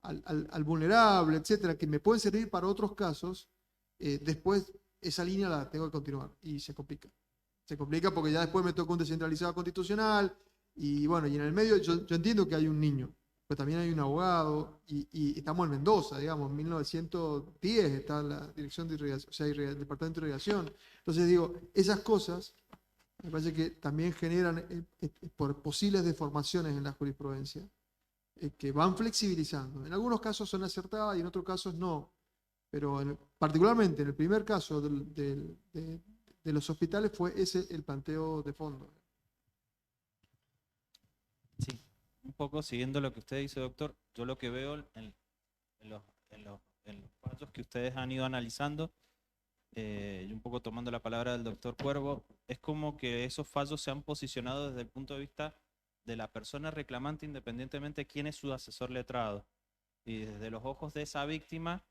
[SPEAKER 4] al vulnerable, etcétera, que me pueden servir para otros casos, después esa línea la tengo que continuar y se complica. Se complica porque ya después me toca un descentralizado constitucional y bueno, y en el medio yo entiendo que hay un niño, pero también hay un abogado y estamos en Mendoza, digamos, en 1910 está la Dirección de Irrigación, o sea, el Departamento de Irrigación. Entonces digo, esas cosas me parece que también generan por posibles deformaciones en la jurisprudencia que van flexibilizando. En algunos casos son acertadas y en otros casos no. Pero particularmente en el primer caso de los hospitales fue ese el planteo de fondo.
[SPEAKER 14] Sí, un poco siguiendo lo que usted dice, doctor, yo lo que veo en los fallos que ustedes han ido analizando, y un poco tomando la palabra del doctor Cuervo, es como que esos fallos se han posicionado desde el punto de vista de la persona reclamante, independientemente de quién es su asesor letrado. Y desde los ojos de esa víctima,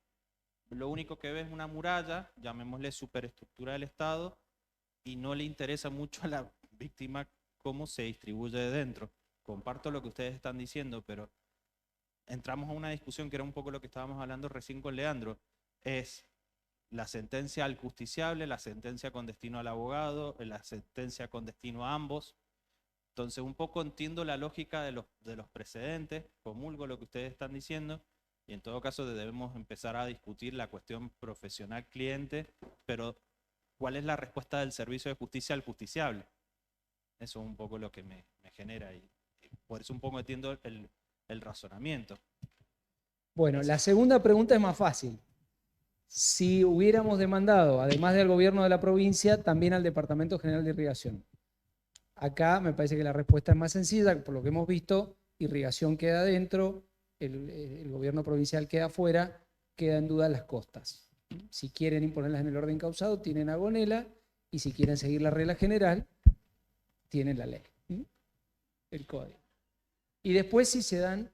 [SPEAKER 14] lo único que ve es una muralla, llamémosle superestructura del Estado, y no le interesa mucho a la víctima cómo se distribuye de dentro. Comparto lo que ustedes están diciendo, pero entramos a una discusión que era un poco lo que estábamos hablando recién con Leandro. Es la sentencia al justiciable, la sentencia con destino al abogado, la sentencia con destino a ambos. Entonces un poco entiendo la lógica de los precedentes, comulgo lo que ustedes están diciendo, y en todo caso debemos empezar a discutir la cuestión profesional-cliente, pero ¿cuál es la respuesta del servicio de justicia al justiciable? Eso es un poco lo que me genera, y por eso un poco entiendo el razonamiento.
[SPEAKER 5] Bueno, la segunda pregunta es más fácil. Si hubiéramos demandado, además del gobierno de la provincia, también al Departamento General de Irrigación. Acá me parece que la respuesta es más sencilla, por lo que hemos visto, irrigación queda dentro, el gobierno provincial queda afuera, queda en duda las costas. Si quieren imponerlas en el orden causado, tienen a Gonela, y si quieren seguir la regla general, tienen la ley, el código. Y después si se dan...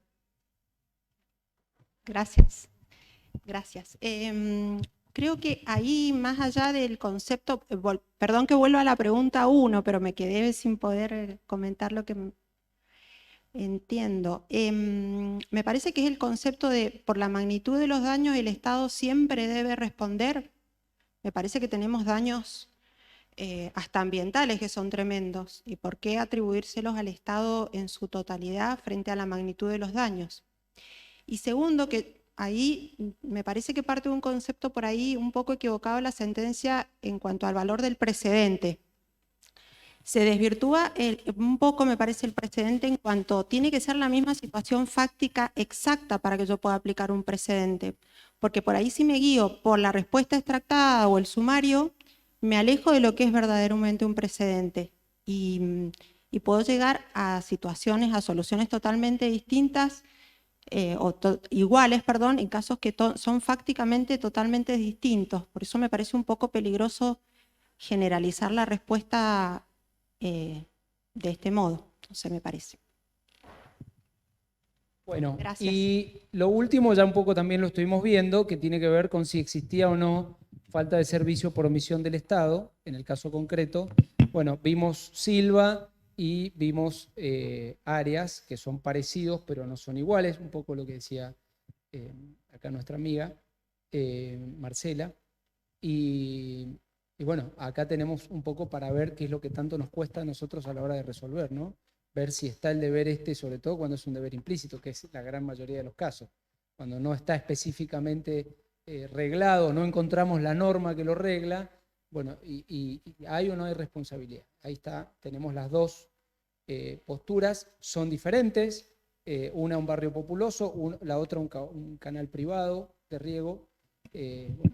[SPEAKER 15] Gracias. Gracias. Creo que ahí, más allá del concepto, perdón que vuelva a la pregunta 1, pero me quedé sin poder comentar lo que entiendo. Me parece que es el concepto de, por la magnitud de los daños, el Estado siempre debe responder. Me parece que tenemos daños hasta ambientales que son tremendos. ¿Y por qué atribuírselos al Estado en su totalidad frente a la magnitud de los daños? Y segundo, que ahí me parece que parte de un concepto por ahí un poco equivocado la sentencia en cuanto al valor del precedente. Se desvirtúa un poco, me parece, el precedente en cuanto tiene que ser la misma situación fáctica exacta para que yo pueda aplicar un precedente. Porque por ahí si me guío por la respuesta extractada o el sumario, me alejo de lo que es verdaderamente un precedente y puedo llegar a situaciones, a soluciones totalmente distintas, iguales, perdón, en casos que son fácticamente totalmente distintos. Por eso me parece un poco peligroso generalizar la respuesta de este modo, no sé, me parece.
[SPEAKER 5] Bueno,
[SPEAKER 15] Gracias.
[SPEAKER 5] y lo último ya un poco también lo estuvimos viendo, que tiene que ver con si existía o no falta de servicio por omisión del Estado, en el caso concreto. Bueno, vimos Silva y vimos Arias, que son parecidos pero no son iguales, un poco lo que decía acá nuestra amiga Marcela. Y bueno, acá tenemos un poco para ver qué es lo que tanto nos cuesta a nosotros a la hora de resolver, ¿no? Ver si está el deber sobre todo cuando es un deber implícito, que es la gran mayoría de los casos. Cuando no está específicamente reglado, no encontramos la norma que lo regla, bueno, y hay o no hay responsabilidad. Ahí está, tenemos las dos posturas, son diferentes, una un barrio populoso, la otra un canal privado de riego. Bueno,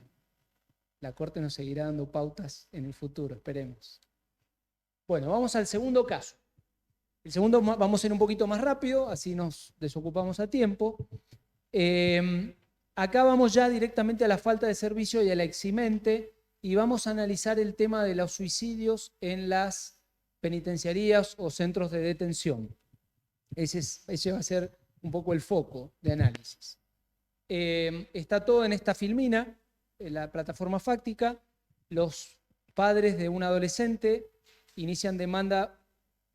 [SPEAKER 5] la Corte nos seguirá dando pautas en el futuro, esperemos. Bueno, vamos al segundo caso. El segundo vamos a ir un poquito más rápido, así nos desocupamos a tiempo. Acá vamos ya directamente a la falta de servicio y a la eximente y vamos a analizar el tema de los suicidios en las penitenciarías o centros de detención. Ese va a ser un poco el foco de análisis. Está todo en esta filmina, en la plataforma fáctica. Los padres de un adolescente inician demanda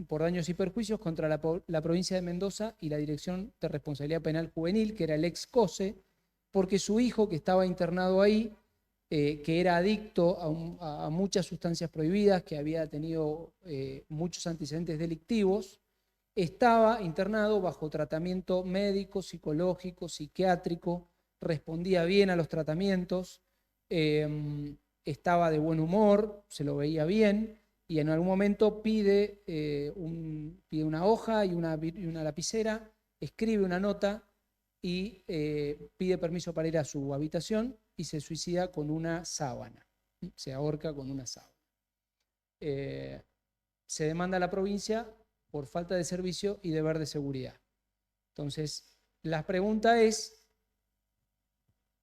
[SPEAKER 5] por daños y perjuicios contra la provincia de Mendoza y la Dirección de Responsabilidad Penal Juvenil, que era el ex COSE, porque su hijo, que estaba internado ahí, que era adicto a muchas sustancias prohibidas, que había tenido muchos antecedentes delictivos, estaba internado bajo tratamiento médico, psicológico, psiquiátrico, respondía bien a los tratamientos, estaba de buen humor, se lo veía bien, y en algún momento pide una hoja y una lapicera, escribe una nota y pide permiso para ir a su habitación y se suicida con una sábana, se ahorca con una sábana. Se demanda a la provincia por falta de servicio y deber de seguridad. Entonces, la pregunta es,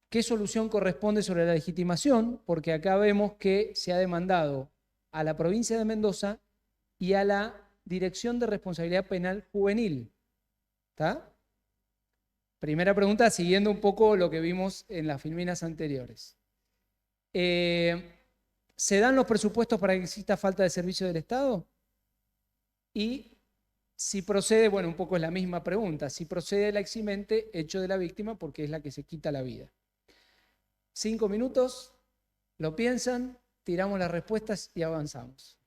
[SPEAKER 5] ¿qué solución corresponde sobre la legitimación? Porque acá vemos que se ha demandado a la provincia de Mendoza y a la Dirección de Responsabilidad Penal Juvenil. ¿Está? Primera pregunta, siguiendo un poco lo que vimos en las filminas anteriores. ¿Se dan los presupuestos para que exista falta de servicio del Estado? Y si procede, bueno, un poco es la misma pregunta, si procede la eximente hecho de la víctima porque es la que se quita la vida. 5 minutos, lo piensan, tiramos las respuestas y avanzamos.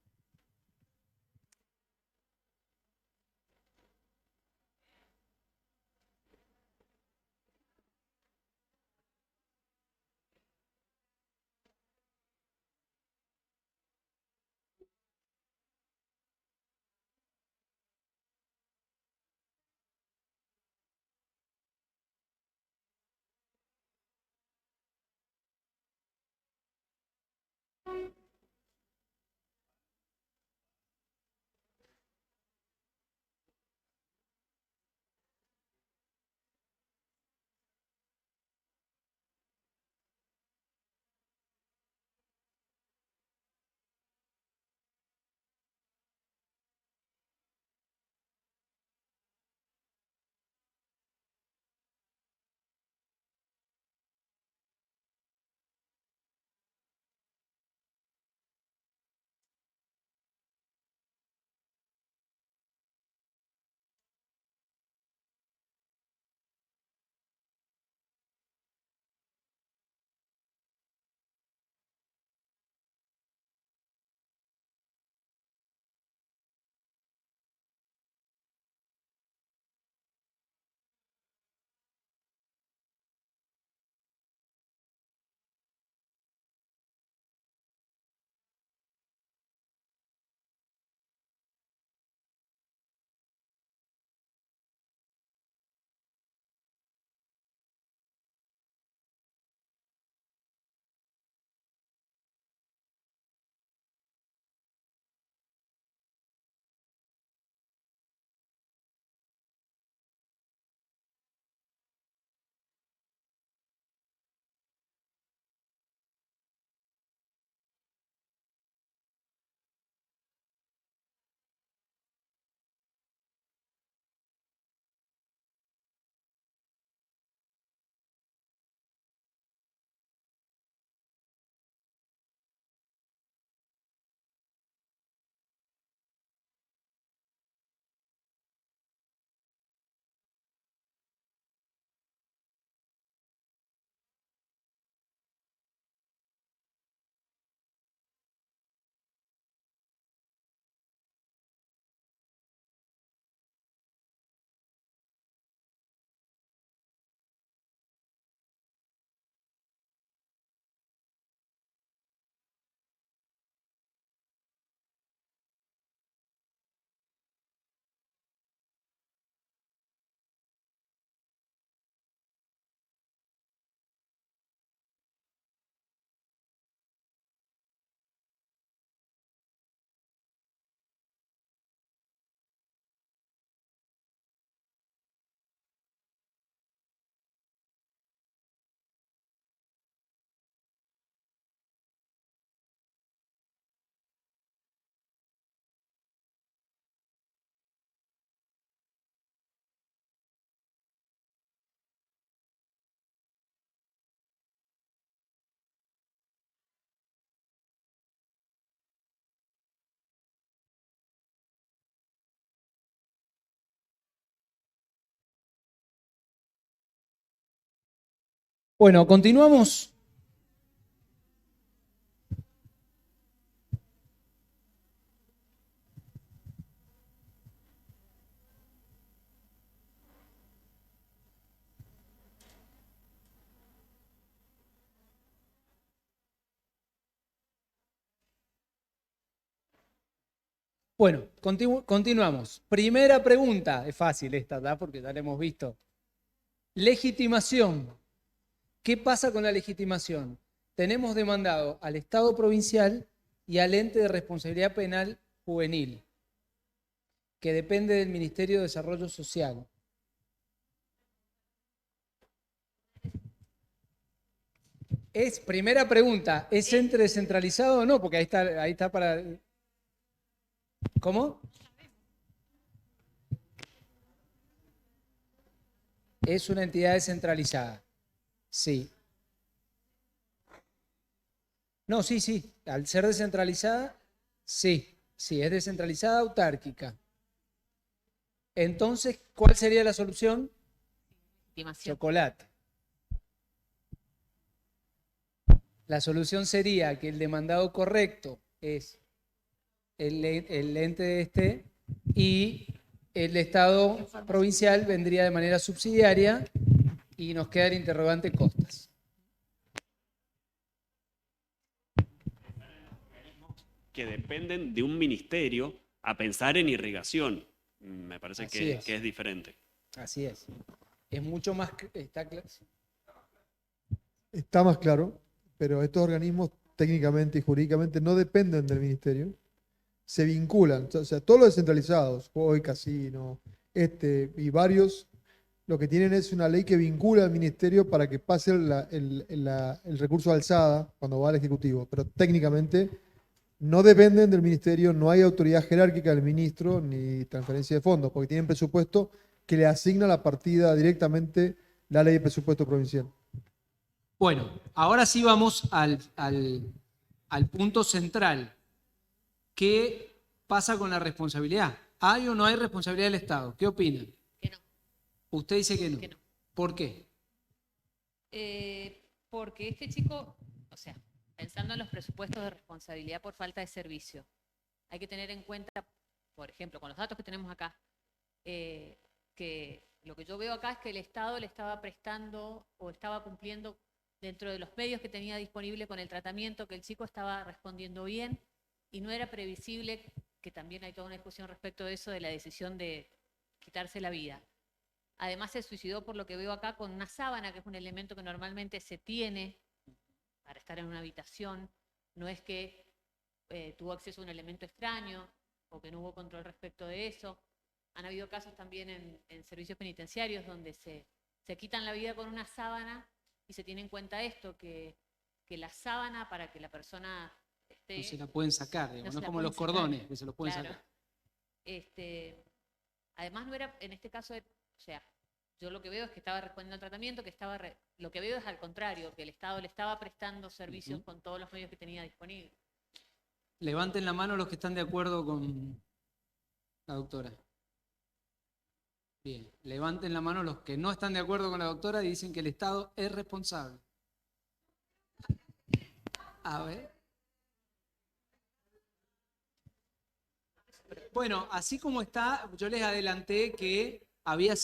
[SPEAKER 5] Bueno, continuamos. Bueno, continuamos. Primera pregunta, es fácil esta, ¿verdad? Porque ya la hemos visto. Legitimación. ¿Qué pasa con la legitimación? Tenemos demandado al Estado provincial y al ente de responsabilidad penal juvenil, que depende del Ministerio de Desarrollo Social. Primera pregunta, ¿es ente descentralizado o no? Porque ahí está para... ¿Cómo? Es una entidad descentralizada. Sí. No, sí. Al ser descentralizada, sí. Sí, es descentralizada autárquica. Entonces, ¿cuál sería la solución? Chocolate. La solución sería que el demandado correcto es el ente este y el Estado provincial vendría de manera subsidiaria y nos queda el interrogante costas.
[SPEAKER 16] Que dependen de un ministerio a pensar en irrigación. Me parece que es diferente.
[SPEAKER 5] Así es. Es mucho más...
[SPEAKER 4] Está más claro, pero estos organismos técnicamente y jurídicamente no dependen del ministerio. Se vinculan, o sea, todos los descentralizados, hoy Casino, y varios, lo que tienen es una ley que vincula al ministerio para que pase el recurso de alzada cuando va al Ejecutivo, pero técnicamente no dependen del ministerio, no hay autoridad jerárquica del ministro ni transferencia de fondos, porque tienen presupuesto que le asigna la partida directamente la ley de presupuesto provincial.
[SPEAKER 5] Bueno, ahora sí vamos al punto central. ¿Qué pasa con la responsabilidad? ¿Hay o no hay responsabilidad del Estado? ¿Qué opinan?
[SPEAKER 13] Que no.
[SPEAKER 5] Usted dice que no.
[SPEAKER 13] Que no.
[SPEAKER 5] ¿Por qué?
[SPEAKER 13] Porque este chico, o sea, pensando en los presupuestos de responsabilidad por falta de servicio, hay que tener en cuenta, por ejemplo, con los datos que tenemos acá, que lo que yo veo acá es que el Estado le estaba prestando o estaba cumpliendo dentro de los medios que tenía disponible con el tratamiento, que el chico estaba respondiendo bien y no era previsible, que también hay toda una discusión respecto de eso, de la decisión de quitarse la vida. Además se suicidó, por lo que veo acá, con una sábana, que es un elemento que normalmente se tiene para estar en una habitación. No es que tuvo acceso a un elemento extraño o que no hubo control respecto de eso. Han habido casos también en servicios penitenciarios donde se quitan la vida con una sábana y se tiene en cuenta esto, que la sábana, para que la persona esté...
[SPEAKER 5] No se la pueden sacar, digamos, no es como los
[SPEAKER 13] pueden
[SPEAKER 5] cordones,
[SPEAKER 13] sacar.
[SPEAKER 5] que se los pueden
[SPEAKER 13] Claro.
[SPEAKER 5] sacar.
[SPEAKER 13] Además no era, en este caso, o sea, yo lo que veo es que estaba respondiendo al tratamiento, lo que veo es al contrario, que el Estado le estaba prestando servicios con todos los medios que tenía disponibles.
[SPEAKER 5] Levanten la mano los que están de acuerdo con la doctora. Bien, levanten la mano los que no están de acuerdo con la doctora y dicen que el Estado es responsable. A ver. Bueno, así como está, yo les adelanté que había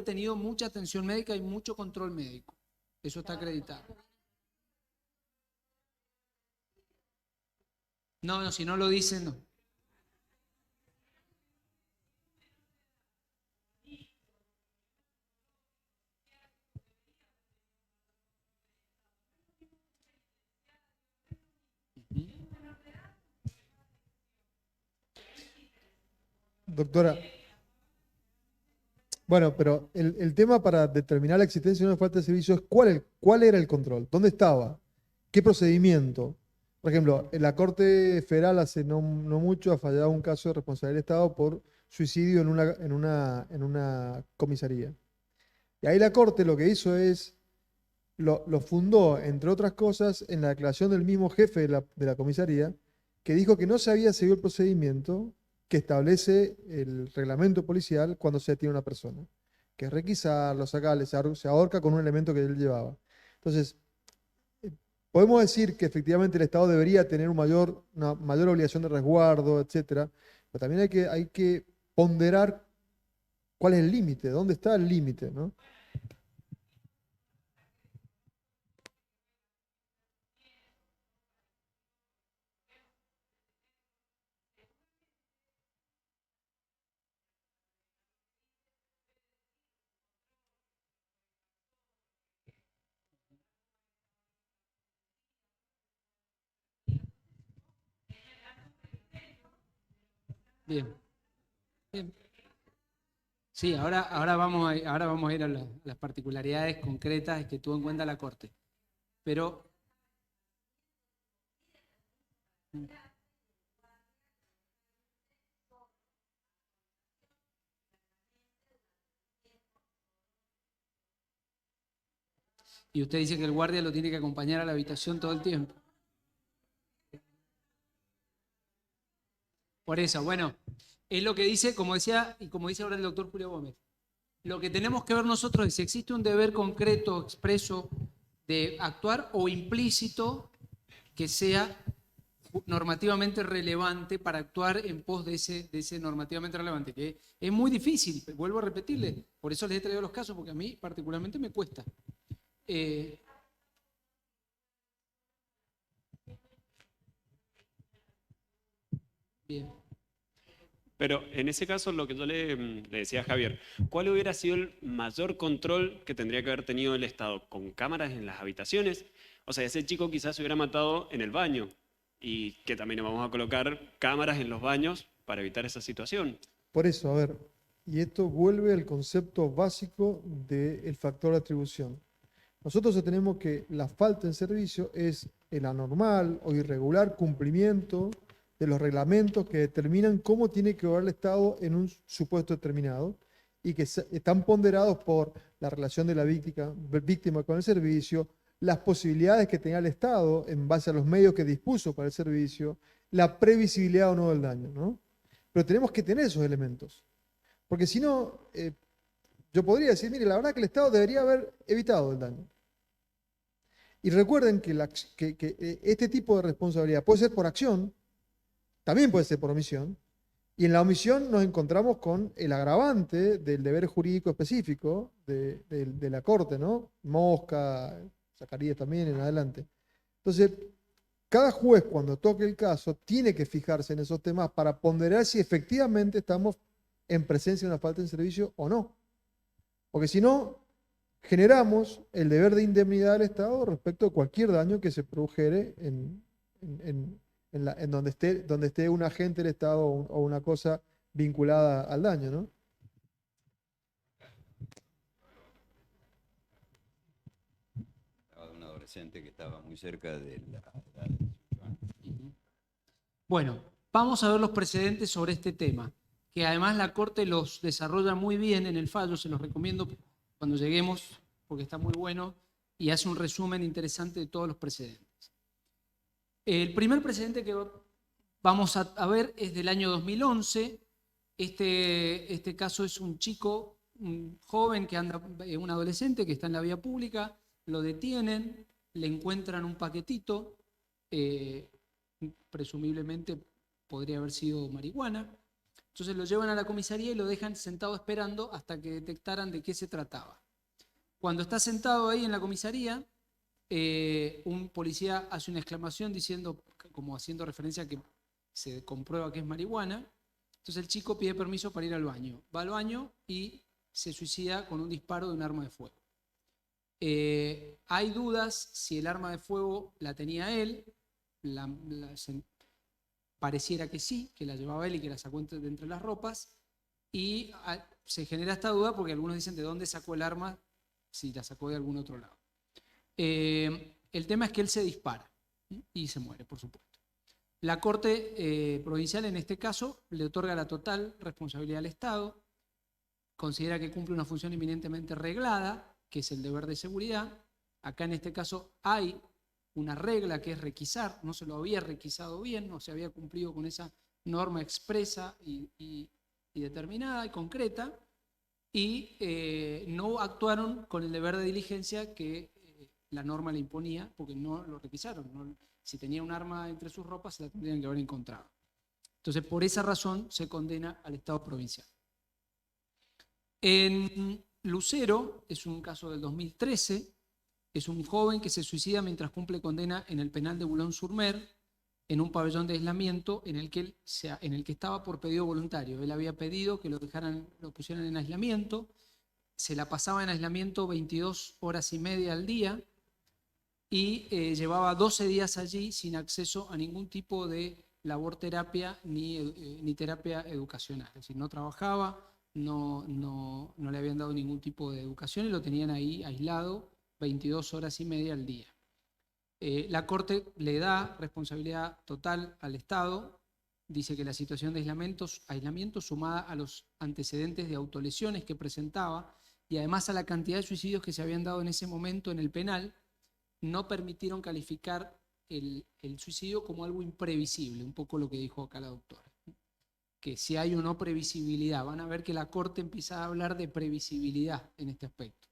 [SPEAKER 5] tenido mucha atención médica y mucho control médico. Eso está acreditado. No, si no lo dicen, no.
[SPEAKER 4] Doctora. Bueno, pero el tema para determinar la existencia de una falta de servicio es cuál era el control, dónde estaba, qué procedimiento. Por ejemplo, en la Corte Federal hace no mucho ha fallado un caso de responsabilidad del Estado por suicidio en una comisaría. Y ahí la Corte lo que hizo es, lo fundó, entre otras cosas, en la declaración del mismo jefe de la comisaría, que dijo que no se había seguido el procedimiento que establece el reglamento policial cuando se detiene una persona, que es requisarlo, sacarle, se ahorca con un elemento que él llevaba. Entonces, podemos decir que efectivamente el Estado debería tener una mayor obligación de resguardo, etcétera, pero también hay que ponderar cuál es el límite, dónde está el límite, ¿no?
[SPEAKER 5] Bien. Bien. Sí, ahora vamos a ir a las particularidades concretas que tuvo en cuenta la Corte. Pero y usted dice que el guardia lo tiene que acompañar a la habitación todo el tiempo. Por eso, bueno, es lo que dice, como decía, y como dice ahora el doctor Julio Gómez, lo que tenemos que ver nosotros es si existe un deber concreto, expreso, de actuar o implícito que sea normativamente relevante para actuar en pos de ese normativamente relevante, que es muy difícil, vuelvo a repetirle, por eso les he traído los casos, porque a mí particularmente me cuesta. Bien.
[SPEAKER 16] Pero en ese caso, lo que yo le decía a Javier, ¿cuál hubiera sido el mayor control que tendría que haber tenido el Estado? ¿Con cámaras en las habitaciones? O sea, ese chico quizás se hubiera matado en el baño y que también vamos a colocar cámaras en los baños para evitar esa situación.
[SPEAKER 4] Por eso, a ver, y esto vuelve al concepto básico del factor de atribución. Nosotros tenemos que la falta en servicio es el anormal o irregular cumplimiento de los reglamentos que determinan cómo tiene que obrar el Estado en un supuesto determinado y que están ponderados por la relación de la víctima con el servicio, las posibilidades que tenga el Estado en base a los medios que dispuso para el servicio, la previsibilidad o no del daño, ¿no? Pero tenemos que tener esos elementos, porque si no, yo podría decir, mire, la verdad que el Estado debería haber evitado el daño. Y recuerden que este tipo de responsabilidad puede ser por acción, también puede ser por omisión, y en la omisión nos encontramos con el agravante del deber jurídico específico de la Corte, ¿no? Mosca, Zacarías también en adelante. Entonces, cada juez cuando toque el caso tiene que fijarse en esos temas para ponderar si efectivamente estamos en presencia de una falta de servicio o no. Porque si no, generamos el deber de indemnidad del Estado respecto a cualquier daño que se produjere en donde esté un agente del Estado o una cosa vinculada al daño, ¿no?
[SPEAKER 11] Estaba de un adolescente que estaba muy cerca de la edad.
[SPEAKER 5] Bueno, vamos a ver los precedentes sobre este tema, que además la Corte los desarrolla muy bien en el fallo, se los recomiendo cuando lleguemos, porque está muy bueno, y hace un resumen interesante de todos los precedentes. El primer precedente que vamos a ver es del año 2011. Este caso es un chico, un joven que anda, un adolescente que está en la vía pública, lo detienen, le encuentran un paquetito, presumiblemente podría haber sido marihuana. Entonces lo llevan a la comisaría y lo dejan sentado esperando hasta que detectaran de qué se trataba. Cuando está sentado ahí en la comisaría, un policía hace una exclamación diciendo, como haciendo referencia a que se comprueba que es marihuana. Entonces el chico pide permiso para ir al baño. Va al baño y se suicida con un disparo de un arma de fuego. Hay dudas si el arma de fuego la tenía él. Pareciera que sí, que la llevaba él y que la sacó de entre las ropas. Y se genera esta duda porque algunos dicen de dónde sacó el arma, si la sacó de algún otro lado. El tema es que él se dispara y se muere, por supuesto. La Corte Provincial en este caso le otorga la total responsabilidad al Estado, considera que cumple una función eminentemente reglada, que es el deber de seguridad. Acá en este caso hay una regla que es requisar, no se lo había requisado bien, no se había cumplido con esa norma expresa y determinada y concreta, y no actuaron con el deber de diligencia que la norma le imponía, porque no lo requisaron. Si tenía un arma entre sus ropas, se la tendrían que haber encontrado. Entonces, por esa razón, se condena al Estado provincial. En Lucero, es un caso del 2013, es un joven que se suicida mientras cumple condena en el penal de Boulogne-sur-Mer, en un pabellón de aislamiento en el que estaba por pedido voluntario. Él había pedido que lo pusieran en aislamiento, se la pasaba en aislamiento 22 horas y media al día y llevaba 12 días allí sin acceso a ningún tipo de labor terapia ni terapia educacional. Es decir, no trabajaba, no le habían dado ningún tipo de educación y lo tenían ahí aislado 22 horas y media al día. La Corte le da responsabilidad total al Estado, dice que la situación de aislamiento sumada a los antecedentes de autolesiones que presentaba y además a la cantidad de suicidios que se habían dado en ese momento en el penal, no permitieron calificar el suicidio como algo imprevisible, un poco lo que dijo acá la doctora. Que si hay o no previsibilidad, van a ver que la Corte empieza a hablar de previsibilidad en este aspecto.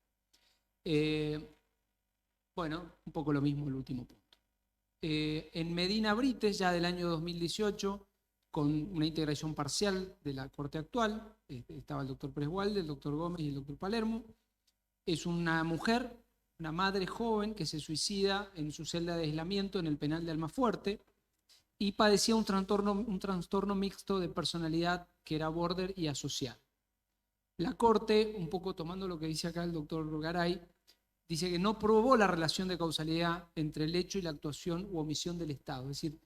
[SPEAKER 5] Bueno, un poco lo mismo el último punto. En Medina Brites, ya del año 2018, con una integración parcial de la Corte actual, estaba el doctor Pérez Walde, el doctor Gómez y el doctor Palermo, es una mujer, una madre joven que se suicida en su celda de aislamiento en el penal de Almafuerte y padecía un trastorno mixto de personalidad que era border y asocial. La Corte, un poco tomando lo que dice acá el doctor Garay, dice que no probó la relación de causalidad entre el hecho y la actuación u omisión del Estado. Es decir,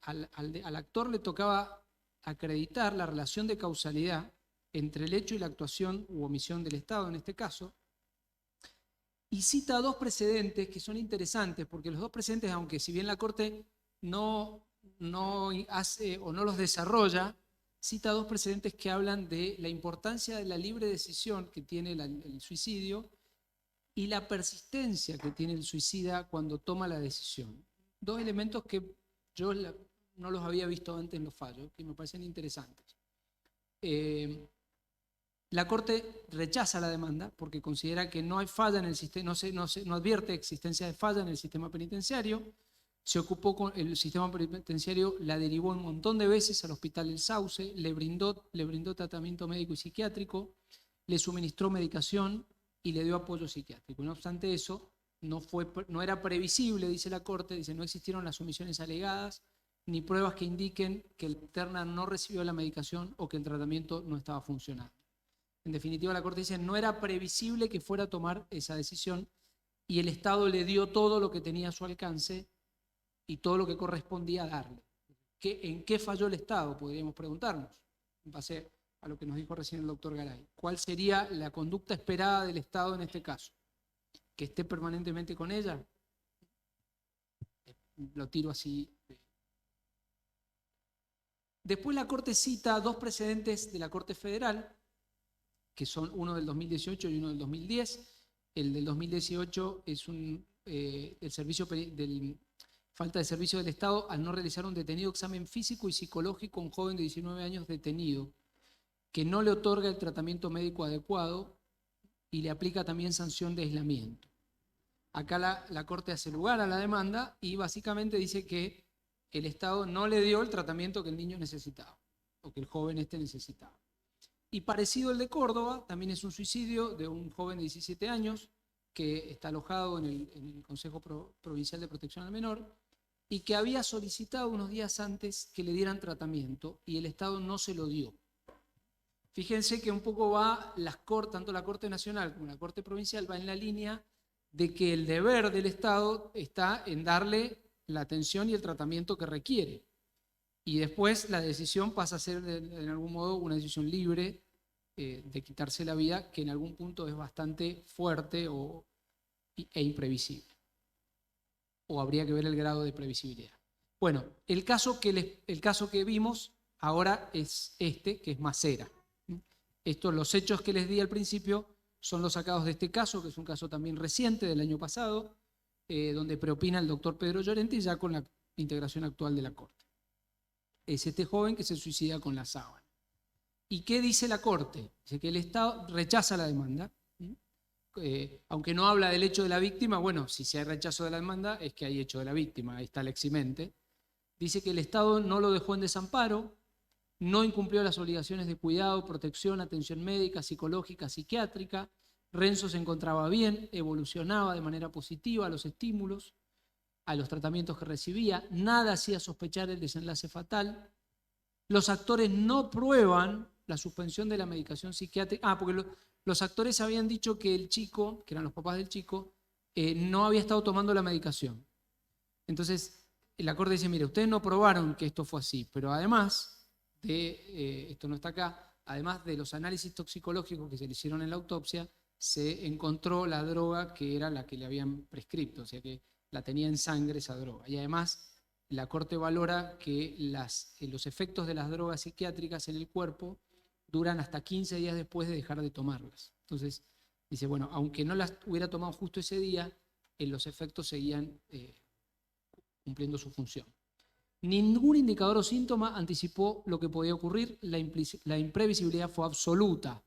[SPEAKER 5] al actor le tocaba acreditar la relación de causalidad entre el hecho y la actuación u omisión del Estado, en este caso, y cita dos precedentes que son interesantes, porque los dos precedentes, aunque si bien la Corte no hace o no los desarrolla, cita dos precedentes que hablan de la importancia de la libre decisión que tiene el suicidio y la persistencia que tiene el suicida cuando toma la decisión. Dos elementos que yo no los había visto antes en los fallos, que me parecen interesantes. La Corte rechaza la demanda porque considera que no hay falla en el sistema, no advierte existencia de falla en el sistema penitenciario. Se ocupó con el sistema penitenciario, la derivó un montón de veces al Hospital El Sauce, le brindó tratamiento médico y psiquiátrico, le suministró medicación y le dio apoyo psiquiátrico. No obstante eso, no era previsible, dice la Corte, dice no existieron las omisiones alegadas ni pruebas que indiquen que la interna no recibió la medicación o que el tratamiento no estaba funcionando. En definitiva, la Corte dice no era previsible que fuera a tomar esa decisión y el Estado le dio todo lo que tenía a su alcance y todo lo que correspondía darle. ¿En qué falló el Estado? Podríamos preguntarnos, en base a lo que nos dijo recién el doctor Garay. ¿Cuál sería la conducta esperada del Estado en este caso? ¿Que esté permanentemente con ella? Lo tiro así. Después la Corte cita dos precedentes de la Corte Federal, que son uno del 2018 y uno del 2010. El del 2018 es falta de servicio del Estado al no realizar un detenido examen físico y psicológico a un joven de 19 años detenido, que no le otorga el tratamiento médico adecuado y le aplica también sanción de aislamiento. Acá la Corte hace lugar a la demanda y básicamente dice que el Estado no le dio el tratamiento que el niño necesitaba o que el joven necesitaba. Y parecido al de Córdoba, también es un suicidio de un joven de 17 años que está alojado en el Consejo Provincial de Protección al Menor y que había solicitado unos días antes que le dieran tratamiento y el Estado no se lo dio. Fíjense que un poco tanto la Corte Nacional como la Corte Provincial va en la línea de que el deber del Estado está en darle la atención y el tratamiento que requiere. Y después la decisión pasa a ser en algún modo una decisión libre de quitarse la vida, que en algún punto es bastante fuerte e imprevisible. O habría que ver el grado de previsibilidad. Bueno, el caso que vimos ahora es que es Macera. Los hechos que les di al principio son los sacados de este caso, que es un caso también reciente del año pasado, donde preopina el doctor Pedro Llorente ya con la integración actual de la Corte. Es este joven que se suicida con la sábana. ¿Y qué dice la Corte? Dice que el Estado rechaza la demanda aunque no habla del hecho de la víctima, bueno, si se hay rechazo de la demanda es que hay hecho de la víctima, ahí está el eximente. Dice que el Estado no lo dejó en desamparo, no incumplió las obligaciones de cuidado, protección, atención médica, psicológica, psiquiátrica. Renzo se encontraba bien, evolucionaba de manera positiva a los estímulos, a los tratamientos que recibía, nada hacía sospechar el desenlace fatal. Los actores no prueban la suspensión de la medicación psiquiátrica. Porque los actores habían dicho que el chico, que eran los papás del chico, no había estado tomando la medicación. Entonces, la Corte dice, mire, ustedes no probaron que esto fue así, pero además de, esto no está acá, además de los análisis toxicológicos que se le hicieron en la autopsia, se encontró la droga que era la que le habían prescrito, o sea que la tenía en sangre esa droga. Y además, la Corte valora que los efectos de las drogas psiquiátricas en el cuerpo duran hasta 15 días después de dejar de tomarlas. Entonces, dice, bueno, aunque no las hubiera tomado justo ese día, los efectos seguían cumpliendo su función. Ningún indicador o síntoma anticipó lo que podía ocurrir, la imprevisibilidad fue absoluta.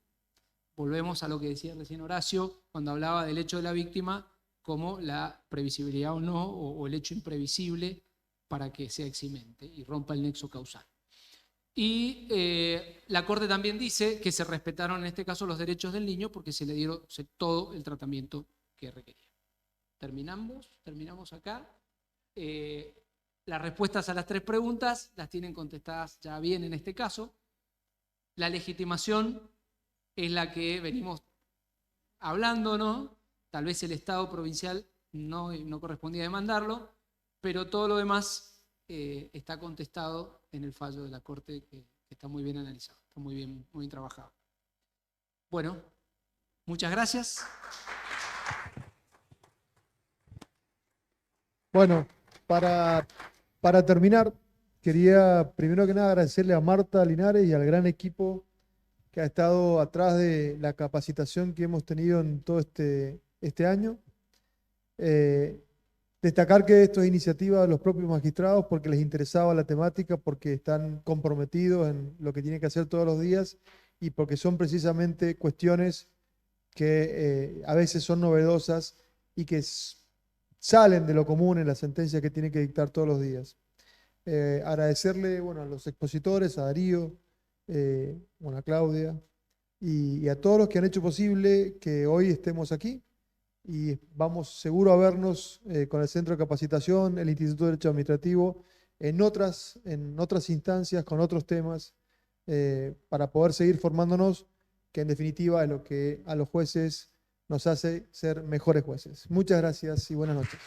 [SPEAKER 5] Volvemos a lo que decía recién Horacio cuando hablaba del hecho de la víctima como la previsibilidad o no, o el hecho imprevisible para que sea eximente y rompa el nexo causal. Y la Corte también dice que se respetaron en este caso los derechos del niño porque se le dieron todo el tratamiento que requería. Terminamos acá. Las respuestas a las 3 preguntas las tienen contestadas ya bien en este caso. La legitimación es la que venimos hablando, ¿no? Tal vez el Estado provincial no correspondía demandarlo, pero todo lo demás está contestado en el fallo de la Corte que está muy bien analizado, está muy bien trabajado. Bueno, muchas gracias.
[SPEAKER 4] Bueno, para terminar, quería primero que nada agradecerle a Marta Linares y al gran equipo que ha estado atrás de la capacitación que hemos tenido en todo este año. Destacar que esto es iniciativa de los propios magistrados porque les interesaba la temática, porque están comprometidos en lo que tienen que hacer todos los días y porque son precisamente cuestiones que a veces son novedosas y que salen de lo común en la sentencia que tienen que dictar todos los días. Agradecerle a los expositores, a Darío, a Claudia y a todos los que han hecho posible que hoy estemos aquí. Y vamos seguro a vernos con el Centro de Capacitación, el Instituto de Derecho Administrativo, en otras instancias, con otros temas, para poder seguir formándonos, que en definitiva es lo que a los jueces nos hace ser mejores jueces. Muchas gracias y buenas noches.